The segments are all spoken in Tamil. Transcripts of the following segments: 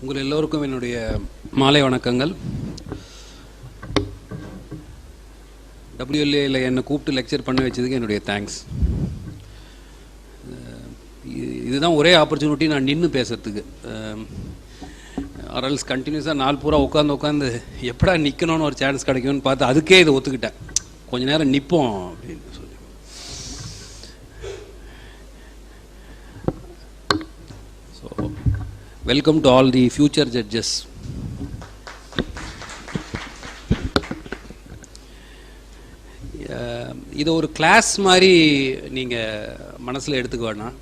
உங்கள் எல்லோருக்கும் என்னுடைய மாலை வணக்கங்கள். WLAல என்னை கூப்பிட்டு லெக்சர் பண்ண வச்சதுக்கு என்னுடைய தேங்க்ஸ். இதுதான் ஒரே ஆப்பர்ச்சுனிட்டி நான் நின்று பேசுறதுக்கு. ஆர்எல்ஸ் கண்டினியூஸாக நாள் பூரா உட்காந்து எப்படா நிற்கணும்னு ஒரு சான்ஸ் கிடைக்கும்னு பார்த்து அதுக்கே இதை ஒத்துக்கிட்டேன். கொஞ்ச நேரம் நிற்போம் அப்படின்னு சொல்லி. So welcome to all the future judges. இதை ஒரு கிளாஸ் மாதிரி நீங்கள் மனசில் எடுத்துக்க வேணாம்.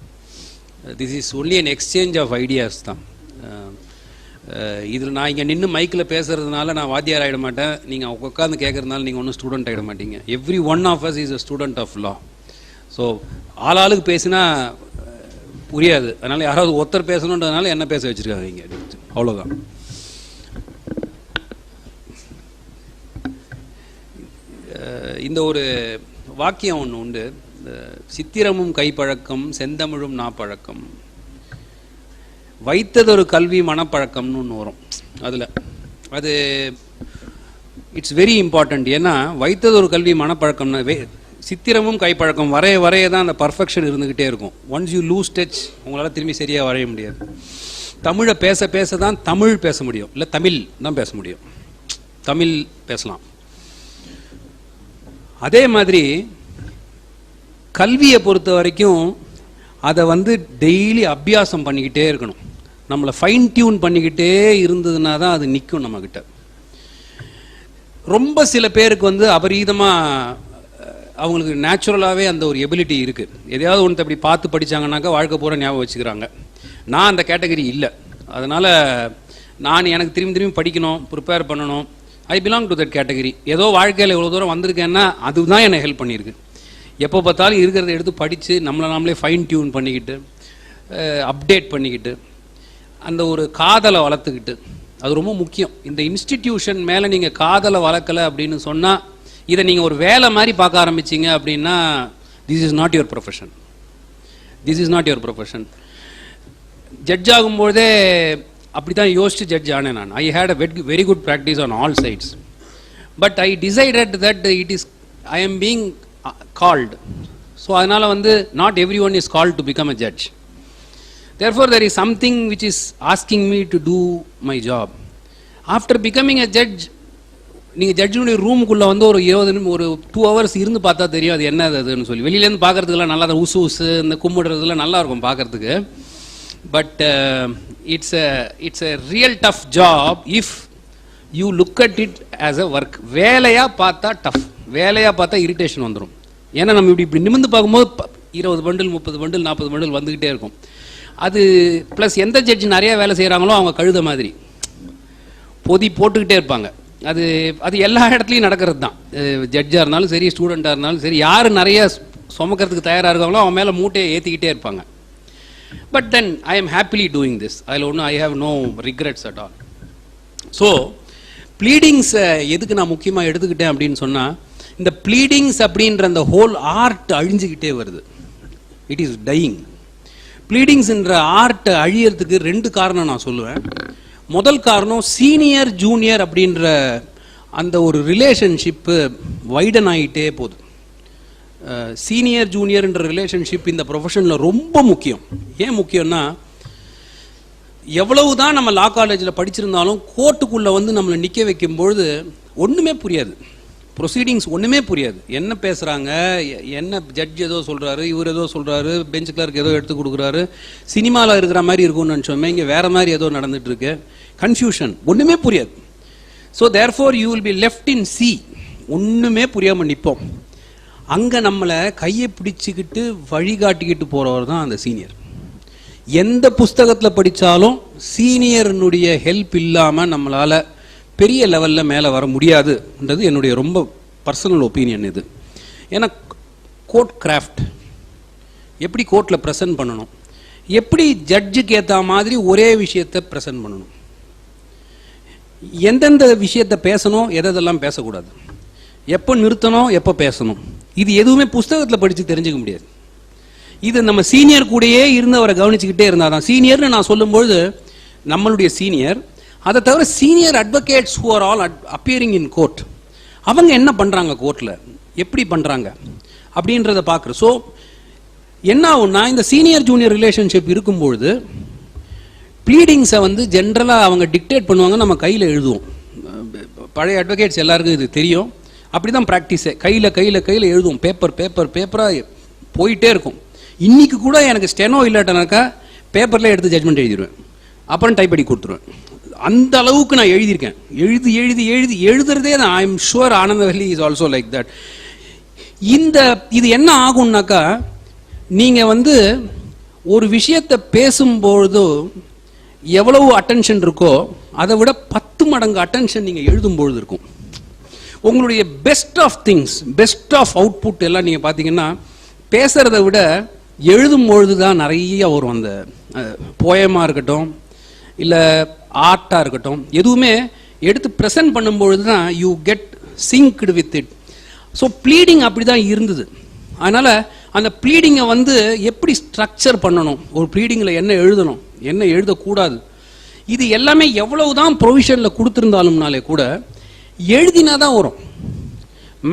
This is only an exchange of ideas தான். இதில் நான் இங்கே நின்று மைக்கில் பேசுகிறதுனால நான் வாத்தியார் ஆகிட மாட்டேன். நீங்கள் உட்காந்து கேட்குறதுனால நீங்கள் ஒன்றும் ஸ்டூடெண்ட் ஆகிட மாட்டீங்க. Every one of us is a student of law. So ஆளுக்கு பேசினா புரியாது. அதனால் யாராவது ஒருத்தர் பேசணுன்றதுனால என்ன பேச வச்சுருக்காங்க இங்கே, அவ்வளோதான். இந்த ஒரு வாக்கியம் ஒன்று உண்டு, சித்திரமும் கைப்பழக்கம் செந்தமிழும் நாப்பழக்கம், வைத்ததொரு கல்வி மனப்பழக்கம்னு ஒன்று வரும். அதில் அது இட்ஸ் வெரி இம்பார்ட்டண்ட். ஏன்னா வைத்ததொரு கல்வி மனப்பழக்கம்னா சித்திரமும் கைப்பழக்கம் வரைய வரைய தான் அந்த பர்ஃபெக்ஷன் இருந்துக்கிட்டே இருக்கும். ஒன்ஸ் யூ லூஸ் டச் உங்களால் திரும்பி சரியாக வரைய முடியாது. தமிழை பேச பேச தான் தமிழ் பேச முடியும், இல்லை தமிழ் தான் பேச முடியும். தமிழ் பேசலாம். அதே மாதிரி கல்வியை பொறுத்த வரைக்கும் அதை டெய்லி அபியாசம் பண்ணிக்கிட்டே இருக்கணும். நம்மளை ஃபைன் டியூன் பண்ணிக்கிட்டே இருந்ததுனா தான் அது நிற்கும் நம்மக்கிட்ட. ரொம்ப சில பேருக்கு அபரீதமாக அவங்களுக்கு நேச்சுரலாகவே அந்த ஒரு எபிலிட்டி இருக்குது. எதையாவது ஒன்று அப்படி பார்த்து படித்தாங்கன்னாக்கா வாழ்க்கை பூரா ஞாபகம் வச்சுக்கிறாங்க. நான் அந்த கேட்டகரி இல்லை. அதனால் நான் எனக்கு திரும்பி படிக்கணும், ப்ரிப்பேர் பண்ணணும். I belong to that category. ஏதோ வாழ்க்கையில் இவ்வளோ தூரம் வந்திருக்கேன்னா அதுதான் என்னை ஹெல்ப் பண்ணியிருக்கு. எப்போ பார்த்தாலும் இருக்கிறத எடுத்து படித்து நம்மளை நாமளே ஃபைன் டியூன் பண்ணிக்கிட்டு அப்டேட் பண்ணிக்கிட்டு அந்த ஒரு காதலை வளர்த்துக்கிட்டு, அது ரொம்ப முக்கியம். இந்த இன்ஸ்டிடியூஷன் மேலே நீங்கள் காதலை வளர்க்கலை அப்படின்னு சொன்னால், இதை நீங்கள் ஒரு வேலை மாதிரி பார்க்க ஆரம்பிச்சிங்க அப்படின்னா this is not your profession. This is not your profession. Judge ஆகும்போதே அப்படி தான் யோசிச்சு ஜட்ஜ் ஆனேன் நான். I had a very good practice on all sides. But I decided that it is I am being called. So அதனால not everyone is called to become a judge. Therefore there is something which is asking me to do my job. After becoming a judge, நீங்க ஜட்ஜுடைய ரூமுக்குள்ள ஒரு 2 hours இருந்து பார்த்தா தெரியும் அது என்ன அதுன்னு சொல்லி. வெளியிலேருந்து பார்க்கறதுக்குலாம் நல்லா தான் உசு இந்த கும்பிடுறதுலாம் நல்லா இருக்கும் பார்க்கறதுக்கு. But it's a real tough job if you look at it as a work. வேலையா பார்த்தா டஃப், வேலையா பார்த்தா இரிட்டேஷன் வந்துடும். ஏன்னா நம்ம இப்படி நிமிர்ந்து பார்க்கும்போது 20 பண்டில் 30 பண்டில் 40 பண்டில் வந்துக்கிட்டே இருக்கும். அது ப்ளஸ் எந்த ஜட்ஜ் நிறைய வேலை செய்கிறாங்களோ அவங்க கழுத மாதிரி பொதி போட்டுக்கிட்டே இருப்பாங்க. அது எல்லா இடத்துலையும் நடக்கிறது தான். ஜட்ஜாக இருந்தாலும் சரி, ஸ்டூடெண்ட்டாக இருந்தாலும் சரி, யார் நிறைய சுமக்கிறதுக்கு தயாராக இருக்காங்களோ அவன் மேலே மூட்டையை ஏற்றிக்கிட்டே இருப்பாங்க. But then I am happily doing this. அதில் ஒன்றும் I have no regrets at all. So ப்ளீடிங்ஸை எதுக்கு நான் முக்கியமாக எடுத்துக்கிட்டேன் அப்படின்னு சொன்னால், இந்த ப்ளீடிங்ஸ் அப்படின்ற அந்த ஹோல் ஆர்ட் அழிஞ்சுக்கிட்டே வருது. It is dying. ப்ளீடிங்ஸ்ன்ற ஆர்ட் அழியறதுக்கு 2 காரணம் நான் சொல்லுவேன். முதல் காரணம், சீனியர் ஜூனியர் அப்படின்ற அந்த ஒரு ரிலேஷன்ஷிப்பு வைடன் ஆகிட்டே போகுது. சீனியர் ஜூனியர்ன்ற ரிலேஷன்ஷிப் இந்த ப்ரொஃபஷனில் ரொம்ப முக்கியம். ஏன் முக்கியம்னா, எவ்வளவு தான் நம்ம லா காலேஜில் படிச்சிருந்தாலும் கோர்ட்டுக்குள்ளே நம்மளை நிற்க வைக்கும்பொழுது ஒன்றுமே புரியாது. ப்ரொசீடிங்ஸ் ஒன்றுமே புரியாது. என்ன பேசுகிறாங்க, என்ன ஜட்ஜ் ஏதோ சொல்கிறாரு, இவர் ஏதோ சொல்கிறாரு, பெஞ்ச் கிளர்க் ஏதோ எடுத்து கொடுக்குறாரு, சினிமாவில் இருக்கிற மாதிரி இருக்கும்னு நினச்சோமே, இங்கே வேறு மாதிரி ஏதோ நடந்துகிட்ருக்கு. கன்ஃபியூஷன், ஒன்றுமே புரியாது. So therefore you will be left in C. ஒன்றுமே புரியாமல் நிற்போம். அங்கே நம்மளை கையை பிடிச்சிக்கிட்டு வழிகாட்டிக்கிட்டு போகிறவர் தான் அந்த சீனியர். எந்த புஸ்தகத்தில் படித்தாலும் சீனியர்னுடைய ஹெல்ப் இல்லாமல் நம்மளால் பெரிய லெவலில் மேலே வர முடியாதுன்றது என்னுடைய ரொம்ப பர்சனல் ஒப்பீனியன் இது. ஏன்னா கோர்ட் கிராஃப்ட் எப்படி கோர்ட்டில் ப்ரெசென்ட் பண்ணணும், எப்படி ஜட்ஜுக்கு ஏற்ற மாதிரி ஒரே விஷயத்தை ப்ரெசென்ட் பண்ணணும், எந்தெந்த விஷயத்தை பேசணும், எதெல்லாம் பேசக்கூடாது, எப்போ நிறுத்தணும், எப்போ பேசணும், இது எதுவுமே புஸ்தகத்தில் படித்து தெரிஞ்சுக்க முடியாது. இது நம்ம சீனியர் கூடயே இருந்து அவரை கவனிச்சுக்கிட்டே இருந்தால் தான். சீனியர்னு நான் சொல்லும்பொழுது நம்மளுடைய சீனியர். அதை தவிர senior advocates who are all appearing in court, அவங்க என்ன பண்ணுறாங்க கோர்ட்டில், எப்படி பண்ணுறாங்க அப்படின்றத பார்க்குறோம். ஸோ என்ன ஆகும்னா, இந்த சீனியர் ஜூனியர் ரிலேஷன்ஷிப் இருக்கும்பொழுது ப்ளீடிங்ஸை வந்து ஜென்ரலாக அவங்க டிக்டேட் பண்ணுவாங்க, நம்ம கையில் எழுதுவோம். பழைய அட்வொகேட்ஸ் எல்லாருக்கும் இது தெரியும். அப்படி தான் ப்ராக்டிஸே, கையில் எழுதுவோம், பேப்பராக போயிட்டே இருக்கும். இன்றைக்கி கூட எனக்கு ஸ்டெனோ இல்லாட்டனாக்கா பேப்பரில் எடுத்து ஜட்மெண்ட் எழுதிடுவேன், அப்புறம் டைப் பண்ணி கொடுத்துருவேன். அந்த அளவுக்கு நான் எழுதியிருக்கேன். எழுதுறதே தான். I am sure Anandavalli is also like that. இது என்ன ஆகும்னாக்கா, நீங்கள் வந்து ஒரு விஷயத்தை பேசும்பொழுது எவ்வளவு அட்டென்ஷன் இருக்கோ அதை விட 10 மடங்கு அட்டென்ஷன் நீங்கள் எழுதும்பொழுது இருக்கும். உங்களுடைய best of things, best of output எல்லாம் நீங்கள் பார்த்தீங்கன்னா பேசுகிறத விட எழுதும்பொழுது தான் நிறைய வரும். அந்த போயமாக இருக்கட்டும், இல்லை ஆர்ட்டாக இருக்கட்டும், எதுவுமே எடுத்து ப்ரெசென்ட் பண்ணும்பொழுது தான் you get synced with it. So pleading அப்படி தான் இருந்தது. அதனால் அந்த ப்ளீடிங்கை வந்து எப்படி ஸ்ட்ரக்சர் பண்ணணும், ஒரு ப்ளீடிங்கில் என்ன எழுதணும், என்ன எழுதக்கூடாது, இது எல்லாமே எவ்வளவு தான் ப்ரொவிஷனில் கொடுத்துருந்தாலும்னாலே கூட எழுதினா தான் வரும்.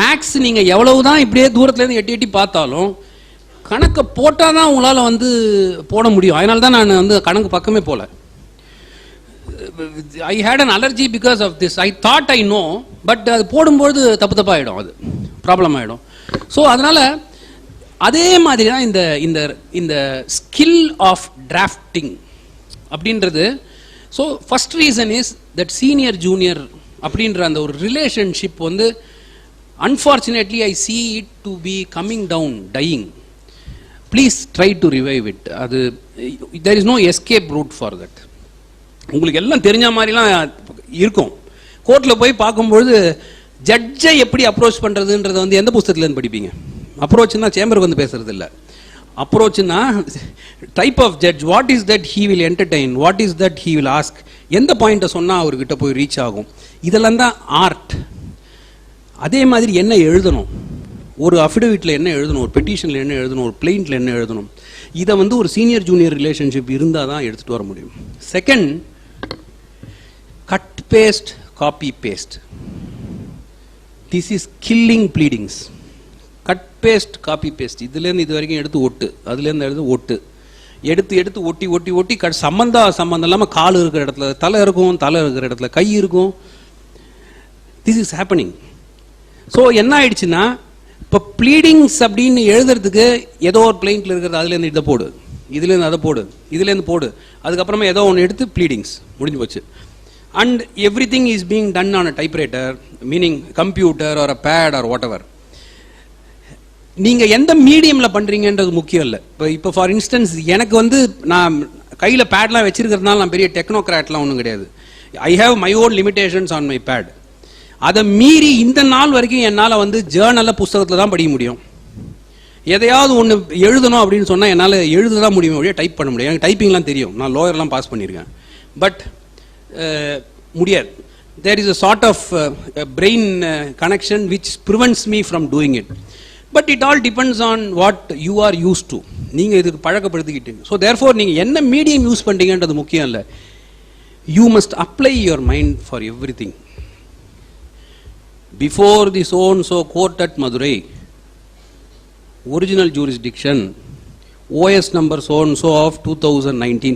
மேக்ஸ் நீங்கள் எவ்வளவு தான் இப்படியே தூரத்துலேருந்து எட்டி பார்த்தாலும் கணக்கை போட்டால் தான் உங்களால் வந்து போட முடியும். அதனால தான் நான் வந்து கணக்கு பக்கமே போகல. I had an allergy because of this. I thought I know, but அது போடும்போது தப்பாகிடும், அது ப்ராப்ளம் ஆகிடும். ஸோ அதனால் அதே மாதிரி தான் இந்த இந்த இந்த ஸ்கில் ஆஃப் டிராஃப்டிங் அப்படின்றது. So first reason is that senior junior அப்படின்ற அந்த ஒரு ரிலேஷன்ஷிப் வந்து unfortunately I see it to be coming down, dying. Please try to revive it. அது there is no escape route for that. உங்களுக்கு எல்லாம் தெரிஞ்ச மாதிரிலாம் இருக்கும். கோர்ட்டில் போய் பார்க்கும்பொழுது ஜட்ஜை எப்படி அப்ரோச் பண்ணுறதுன்றதை வந்து எந்த புத்தகத்துலேருந்து படிப்பீங்க? அப்ரோச்னா சேம்பருக்கு வந்து பேசுறது இல்லை. அப்ரோச்னா type of judge, what is that he will entertain, what is that he will ask, எந்த பாயிண்ட்டை சொன்னால் அவர்கிட்ட போய் ரீச் ஆகும், இதெல்லாம் தான் ஆர்ட். அதே மாதிரி என்ன எழுதணும், ஒரு அஃபிடவிட்டில் என்ன எழுதணும், ஒரு பெட்டிஷனில் என்ன எழுதணும், ஒரு பிளெயின்ட்டில் என்ன எழுதணும், இதை வந்து ஒரு சீனியர் ஜூனியர் ரிலேஷன்ஷிப் இருந்தால் தான் எடுத்துகிட்டு வர முடியும். Second, cut paste, copy paste. This is killing pleadings. Cut paste, copy paste, இதுலேருந்து இது வரைக்கும் எடுத்து ஒட்டு, அதுலேருந்து எடுத்து ஒட்டு, எடுத்து ஒட்டி சம்மந்தம் இல்லாமல் கால் இருக்கிற இடத்துல தலை இருக்கும், தலை இருக்கிற இடத்துல கை இருக்கும். This is happening. ஸோ என்ன ஆயிடுச்சுன்னா, இப்போ ப்ளீடிங்ஸ் அப்படின்னு எழுதுறதுக்கு ஏதோ ஒரு பிளெயின்ட்டில் இருக்கிறது அதுலேருந்து இதை போடு, இதுலேருந்து அதை போடு, இதுலேருந்து போடு, அதுக்கப்புறமா ஏதோ ஒன்று எடுத்து ப்ளீடிங்ஸ் முடிஞ்சு போச்சு. And everything is being done on a typewriter, meaning computer or a pad or whatever. நீங்கள் எந்த மீடியமில் பண்ணுறீங்கன்றது முக்கியம் இல்லை. இப்போ ஃபார் இன்ஸ்டன்ஸ் எனக்கு வந்து நான் கையில் பேட்லாம் வச்சிருக்கிறதுனால நான் பெரிய டெக்னோக்ராட்லாம் ஒன்றும் கிடையாது. I have my own limitations on my part. அதை மீறி இந்த நாள் வரைக்கும் என்னால் வந்து ஜேர்னலில் புஸ்தகத்தில் தான் படிக்க முடியும். எதையாவது ஒன்று எழுதணும் அப்படின்னு சொன்னால் என்னால் எழுத தான் முடியும், வழியாக டைப் பண்ண முடியும். எனக்கு டைப்பிங்லாம் தெரியும், நான் லோயர்லாம் பாஸ் பண்ணியிருக்கேன். பட் முடியாது. There is a sort of brain connection which prevents me from doing it. But it all depends on what you are used to. நீங்கள் இதுக்கு பழக்கப்படுத்திக்கிட்டீங்க. ஸோ தேர்ஃபோர் நீங்கள் என்ன மீடியம் யூஸ் பண்ணுறீங்கன்றது முக்கியம் இல்லை. You must apply your mind for every thing. Before the so-and-so court at Madurai, original jurisdiction, OS number so-and-so of 2019.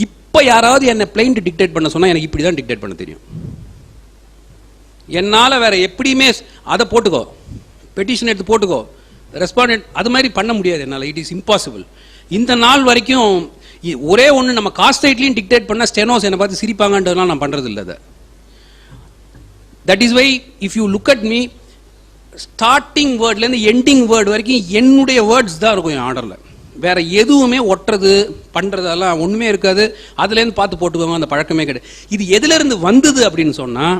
இப்போ யாராவது என்னை பிளைண்ட் டிக்டேட் பண்ண சொன்னால் எனக்கு இப்படி தான் டிக்டேட் பண்ண தெரியும். என்னால் வேற எப்படியுமே அதை போட்டுக்கோ, பெட்டிஷன் எடுத்து போட்டுக்கோ, ரெஸ்பாண்டன்ட் அது மாதிரி பண்ண முடியாது என்னால். It is impossible. இந்த நாள் வரைக்கும் ஒரே ஒன்று, நம்ம காஸ்டைட்லையும் டிக்டேட் பண்ணால் ஸ்டெனோஸ் என்னை பார்த்து சிரிப்பாங்கன்றதுலாம் நான் பண்ணுறது இல்லை. அதை that is why if you look at me, starting wordலேருந்து எண்டிங் வேர்டு வரைக்கும் என்னுடைய வேர்ட்ஸ் தான் இருக்கும் என் ஆர்டரில். வேற எதுவுமே ஒட்டுறது பண்ணுறதெல்லாம் ஒன்றுமே இருக்காது. அதுலேருந்து பார்த்து போட்டுக்கோங்க, அந்த பழக்கமே கிடையாது. இது எதுலேருந்து வந்தது அப்படின்னு சொன்னால்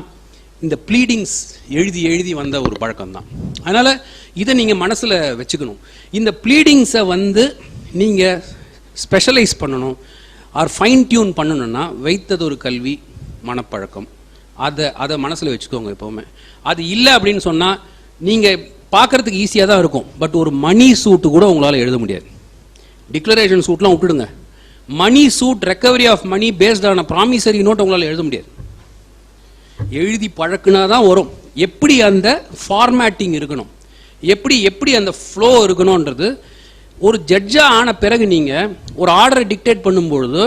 இந்த ப்ளீடிங்ஸ் எழுதி வந்த ஒரு பழக்கம் தான். அதனால் இதை நீங்கள் மனசில் வச்சுக்கணும். இந்த ப்ளீடிங்ஸை வந்து நீங்கள் ஸ்பெஷலைஸ் பண்ணணும் ஆர் ஃபைன் டியூன் பண்ணணும்னா வைத்தது ஒரு கல்வி, மனப்பழக்கம், அதை மனசில் வச்சுக்கோங்க எப்போவுமே. அது இல்லை அப்படின்னு சொன்னால் நீங்கள் பார்க்குறதுக்கு ஈஸியாக தான் இருக்கும், பட் ஒரு மணி சூட்டு கூட உங்களால் எழுத முடியாது. டிக்ளரேஷன் சூட்லாம் விட்டுடுங்க, money suit recovery of money based ஆன ப்ராமிசரி நோட் உங்களால் எழுத முடியாது. எழுதி பழக்குனா தான் வரும். எப்படி அந்த ஃபார்மேட்டிங் இருக்கணும், எப்படி அந்த ஃப்ளோ இருக்கணும்ன்றது ஒரு ஜட்ஜாக ஆன பிறகு நீங்கள் ஒரு ஆர்டரை டிக்டேட் பண்ணும்பொழுது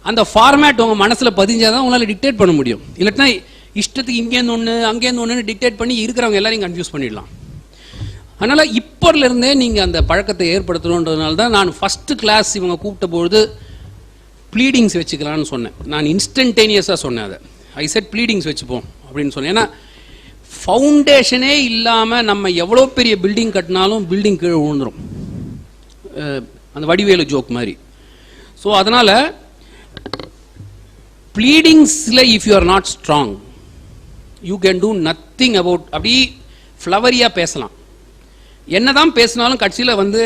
அந்த ஃபார்மேட் உங்கள் மனசில் பதிஞ்சாதான் உங்களால் டிக்டேட் பண்ண முடியும். இல்லைன்னா இஷ்டத்துக்கு இங்கேருந்து ஒன்று அங்கேருந்து ஒன்று டிக்டேட் பண்ணி இருக்கிறவங்க எல்லாரையும் கன்ஃபியூஸ் பண்ணிடலாம். அதனால் இப்போலேருந்தே நீங்கள் அந்த பழக்கத்தை ஏற்படுத்தணுன்றதுனால தான் நான் ஃபஸ்ட்டு கிளாஸ் இவங்க கூப்பிட்ட பொழுது ப்ளீடிங்ஸ் வச்சுக்கலான்னு சொன்னேன். நான் இன்ஸ்டன்டேனியஸாக சொன்னேன். அதை ஐ செட் ப்ளீடிங்ஸ் வச்சுப்போம் அப்படின்னு சொன்னேன். ஏன்னா ஃபவுண்டேஷனே இல்லாமல் நம்ம எவ்வளோ பெரிய பில்டிங் கட்டினாலும் பில்டிங் கீழே விழுந்துடும், அந்த வடிவேலு ஜோக் மாதிரி. ஸோ அதனால் ப்ளீடிங்ஸில் if you are not strong you can do nothing about. அப்படி ஃப்ளவரியாக பேசலாம், என்ன தான் பேசினாலும் கட்சியில் வந்து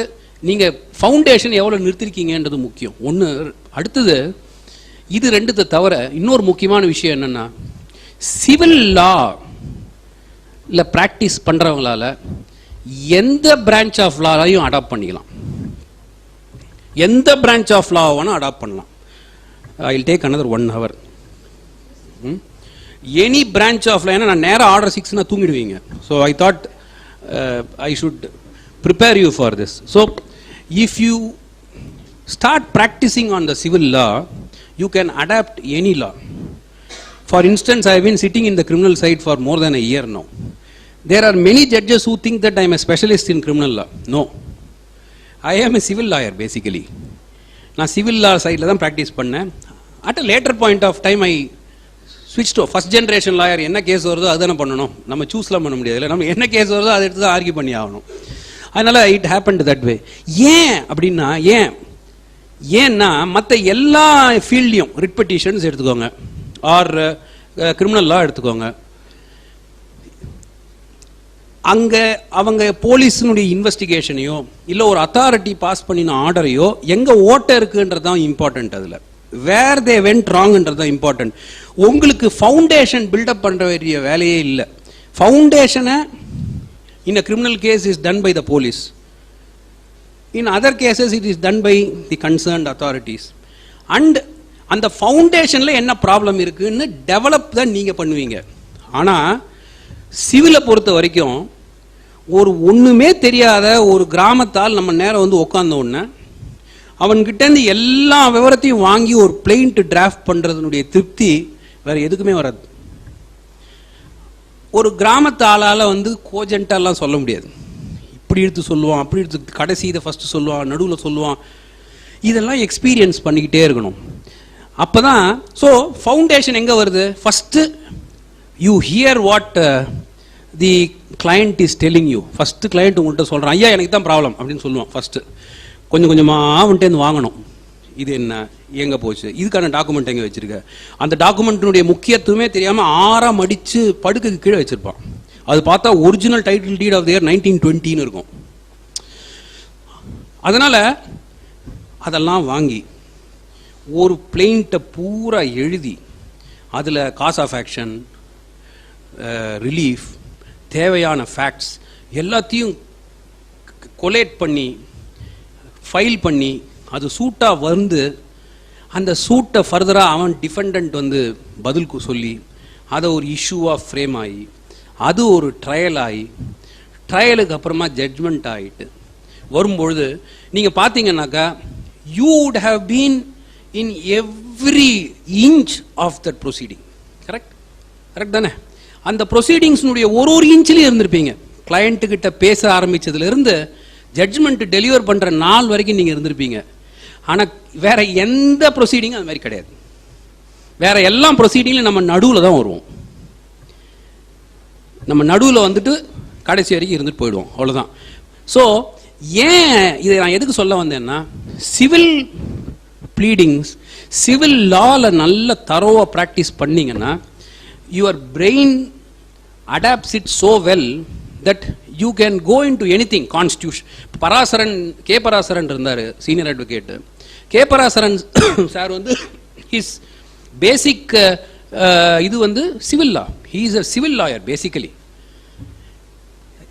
நீங்கள் ஃபவுண்டேஷன் எவ்வளோ நிறுத்திருக்கீங்கன்றது முக்கியம். ஒன்று. அடுத்தது இது ரெண்டுத்தை தவிர இன்னொரு முக்கியமான விஷயம் என்னென்னா, சிவில் லா இல்லை ப்ராக்டிஸ் பண்ணுறவங்களால எந்த பிரான்ச் ஆஃப் லாவையும் அடாப்ட் பண்ணிக்கலாம். எந்த பிரான்ச் ஆஃப் லா வேணால் அடாப்ட் பண்ணலாம். I will take another 1 hour. Any branch of law. ஏன்னா நான் நேராக ஆர்டர் 6 தூங்கிடுவீங்க. So I thought I should prepare you for this. So if you start practicing on the civil law you can adapt any law. For instance, I have been sitting in the criminal side for more than a year now. There are many judges who think that I am a specialist in criminal law. No, I am a civil lawyer basically. நான் civil law side தான் practice பண்ணேன். At a later point of time I switched to first generation lawyer. என்ன கேஸ் வருதோ அதுதானே பண்ணணும், நம்ம சூஸ்லாம் பண்ண முடியாது. இல்லை, நம்ம என்ன கேஸ் வருதோ அதை எடுத்து தான் ஆர்கியூ பண்ணி ஆகணும். அதனால் it happened that way. ஏன் அப்படின்னா, ஏன்னா மற்ற எல்லா ஃபீல்ட்லையும் ரிட் பெட்டிஷன்ஸ் எடுத்துக்கோங்க, ஆர் கிரிமினல் லா எடுத்துக்கோங்க, அங்கே அவங்க போலீஸினுடைய இன்வெஸ்டிகேஷனையோ இல்லை ஒரு அத்தாரிட்டி பாஸ் பண்ணின ஆர்டரையோ எங்கே ஓட்ட இருக்குன்றது தான் இம்பார்ட்டன்ட். அதில் வேர் தே வென்ட் ராங்ன்றது தான் இம்பார்ட்டன்ட். உங்களுக்கு ஃபவுண்டேஷன் பில்டப் பண்ணுற வேண்டிய வேலையே இல்லை. ஃபவுண்டேஷனை in a criminal case is done by the police. In other cases it is done by the concerned authorities. And அந்த ஃபவுண்டேஷனில் என்ன ப்ராப்ளம் இருக்குன்னு டெவலப் தான் நீங்கள் பண்ணுவீங்க. ஆனால் சிவிலை பொறுத்த வரைக்கும் ஒரு ஒன்றுமே தெரியாத ஒரு கிராமத்தால் நம்ம நேரம் வந்து உட்கார்ந்த உடனே அவன்கிட்டேருந்து எல்லா விவரத்தையும் வாங்கி ஒரு பிளெயிண்ட் டிராஃப்ட் பண்ணுறதுனுடைய திருப்தி வேறு எதுக்குமே வராது. ஒரு கிராமத்து ஆளால் வந்து கோஜென்ட்டாலாம் சொல்ல முடியாது. இப்படி எடுத்து சொல்லுவான், அப்படி எடுத்து கடைசி இதை ஃபஸ்ட்டு சொல்லுவான், நடுவில் சொல்லுவான். இதெல்லாம் எக்ஸ்பீரியன்ஸ் பண்ணிக்கிட்டே இருக்கணும். அப்போ தான். ஸோ ஃபவுண்டேஷன் எங்கே வருது? First you here what the client is telling you. First client உங்கள்கிட்ட சொல்கிறான், ஐயா எனக்கு தான் ப்ராப்ளம் அப்படின்னு சொல்லுவான். ஃபஸ்ட்டு கொஞ்சம் கொஞ்சமாக அவன்கிட்டேருந்து வாங்கணும். இது என்ன, எங்கே போச்சு, இதுக்கான டாக்குமெண்ட் எங்கே வச்சுருக்க. அந்த டாக்குமெண்ட்டினுடைய முக்கியத்துவமே தெரியாமல் ஆறாக மடித்து படுக்கைக்கு கீழே வச்சுருப்பான். அது பார்த்தா original title deed of the year 1920 இருக்கும். அதனால் அதெல்லாம் வாங்கி ஒரு பிளெயிண்ட்டை பூரா எழுதி அதில் காஸ் ஆஃப் ஆக்ஷன், ரிலீஃப், தேவையான ஃபேக்ட்ஸ் எல்லாத்தையும் கொலேட் பண்ணி ஃபைல் பண்ணி அது சூட்டாக வந்து அந்த சூட்டை ஃபர்தராக அவன் டிஃபெண்டன்ட் வந்து பதில் சொல்லி அதை ஒரு இஷ்யூவாக ஃப்ரேம் ஆகி அது ஒரு ட்ரையல் ஆகி ட்ரையலுக்கு அப்புறமா ஜட்ஜ்மெண்ட் ஆகிட்டு வரும்பொழுது நீங்கள் பார்த்தீங்கன்னாக்கா you would have been in every inch of that proceeding. Correct தானே? அந்த ப்ரொசீடிங்ஸ்னுடைய ஒரு இன்ச்சிலையும் இருந்திருப்பீங்க. கிளையண்ட்டுக்கிட்ட பேச ஆரம்பித்ததுலேருந்து ஜட்ஜ்மெண்ட் டெலிவர் பண்ணுற நாள் வரைக்கும் நீங்கள் இருந்திருப்பீங்க. ஆனால் வேற எந்த ப்ரொசீடிங்கும் அது மாதிரி கிடையாது. வேற எல்லா ப்ரொசீடிங்லையும் நம்ம நடுவில் தான் வருவோம். நம்ம நடுவில் வந்துட்டு கடைசி வரைக்கும் இருந்துட்டு போயிடுவோம், அவ்வளோதான். ஸோ ஏன் இதை நான் எதுக்கு சொல்ல வந்தேன்னா, சிவில் ப்ளீடிங்ஸ், சிவில் லாவில் நல்ல தரோவாக ப்ராக்டிஸ் பண்ணிங்கன்னா your brain adapts it so well that you can go into anything. Constitution Parasaran, K Parasaran இருந்தார், senior advocate. K Parasaran sir வந்து ஹிஸ் பேசிக் இது வந்து civil law. He is a civil lawyer basically.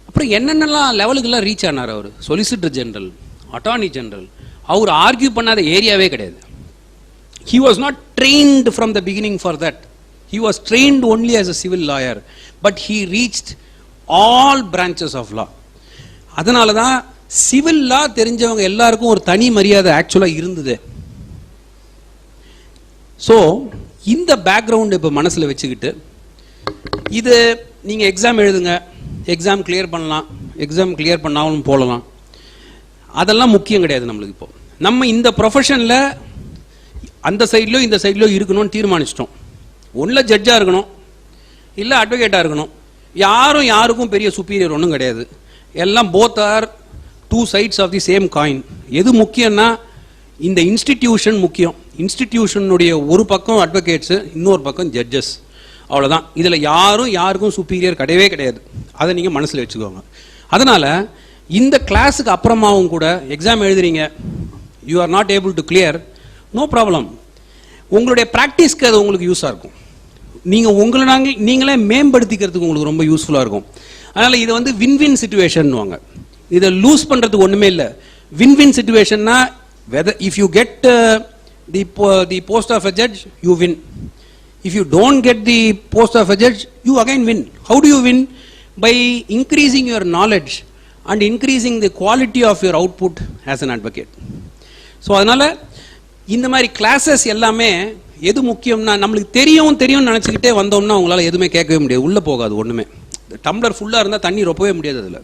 அப்புறம் என்னென்னலாம் லெவலுக்கெல்லாம் ரீச் ஆனார் அவர். சொலிசிட்டர் ஜெனரல், அட்டார்னி ஜெனரல், அவர் ஆர்கியூ பண்ணாத ஏரியாவே கிடையாது. He was not trained from the beginning for that. He was trained only as a civil lawyer, but he reached all branches of law. அதனால தான் சிவில் லா தெரிஞ்சவங்க எல்லாருக்கும் ஒரு தனி மரியாதை ஆக்சுவலாக இருந்தது. ஸோ இந்த பேக்ரவுண்ட் இப்போ மனசில் வச்சுக்கிட்டு இது நீங்கள் எக்ஸாம் எழுதுங்க, எக்ஸாம் கிளியர் பண்ணலாம், எக்ஸாம் கிளியர் பண்ணாலும் போகலாம், அதெல்லாம் முக்கியம் கிடையாது நம்மளுக்கு. இப்போ நம்ம இந்த ப்ரொஃபஷனில் அந்த சைட்லையோ இந்த சைட்லையோ இருக்கணும்னு தீர்மானிச்சிட்டோம். ஒன்றில் ஜட்ஜாக இருக்கணும், இல்லை அட்வொகேட்டாக இருக்கணும். யாரும் யாருக்கும் பெரிய சுப்பீரியர் ஒன்றும் கிடையாது. எல்லாம் both are two sides of the same coin. எது முக்கியம்னா இந்த இன்ஸ்டிடியூஷன் முக்கியம். இன்ஸ்டிடியூஷனுடைய ஒரு பக்கம் அட்வொகேட்ஸு, இன்னொரு பக்கம் ஜட்ஜஸ், அவ்வளோதான். இதில் யாரும் யாருக்கும் சுப்பீரியர் கிடையவே கிடையாது. அதை நீங்கள் மனசில் வச்சுக்கோங்க. அதனால் இந்த கிளாஸுக்கு அப்புறமாவும் கூட எக்ஸாம் எழுதுறீங்க, you are not able to clear, no problem. உங்களுடைய ப்ராக்டிஸ்க்கு அது உங்களுக்கு யூஸாக இருக்கும். நீங்கள் உங்களை நீங்களே மேம்படுத்திக்கிறதுக்கு உங்களுக்கு ரொம்ப யூஸ்ஃபுல்லாக இருக்கும். அதனால் இதை வந்து வின்வின் சிச்சுவேஷன் வாங்க. இதை லூஸ் பண்ணுறதுக்கு ஒன்றுமே இல்லை. வின்வின் சிச்சுவேஷன்னா whether if you get the post of a judge, you win. If you don't get the post of a judge, you again win. How do you win? By increasing your knowledge and increasing the quality of your output as an advocate. So அதனால் இந்த மாதிரி கிளாஸஸ் எல்லாமே எது முக்கியம்னா, நம்மளுக்கு தெரியும் நினச்சிக்கிட்டே வந்தோம்னா உங்களால் எதுவுமே கேட்கவே முடியாது, உள்ளே போகாது ஒன்றுமே. டம்ளர் ஃபுல்லாக இருந்தால் தண்ணி ரொப்பவே முடியாது. அதில்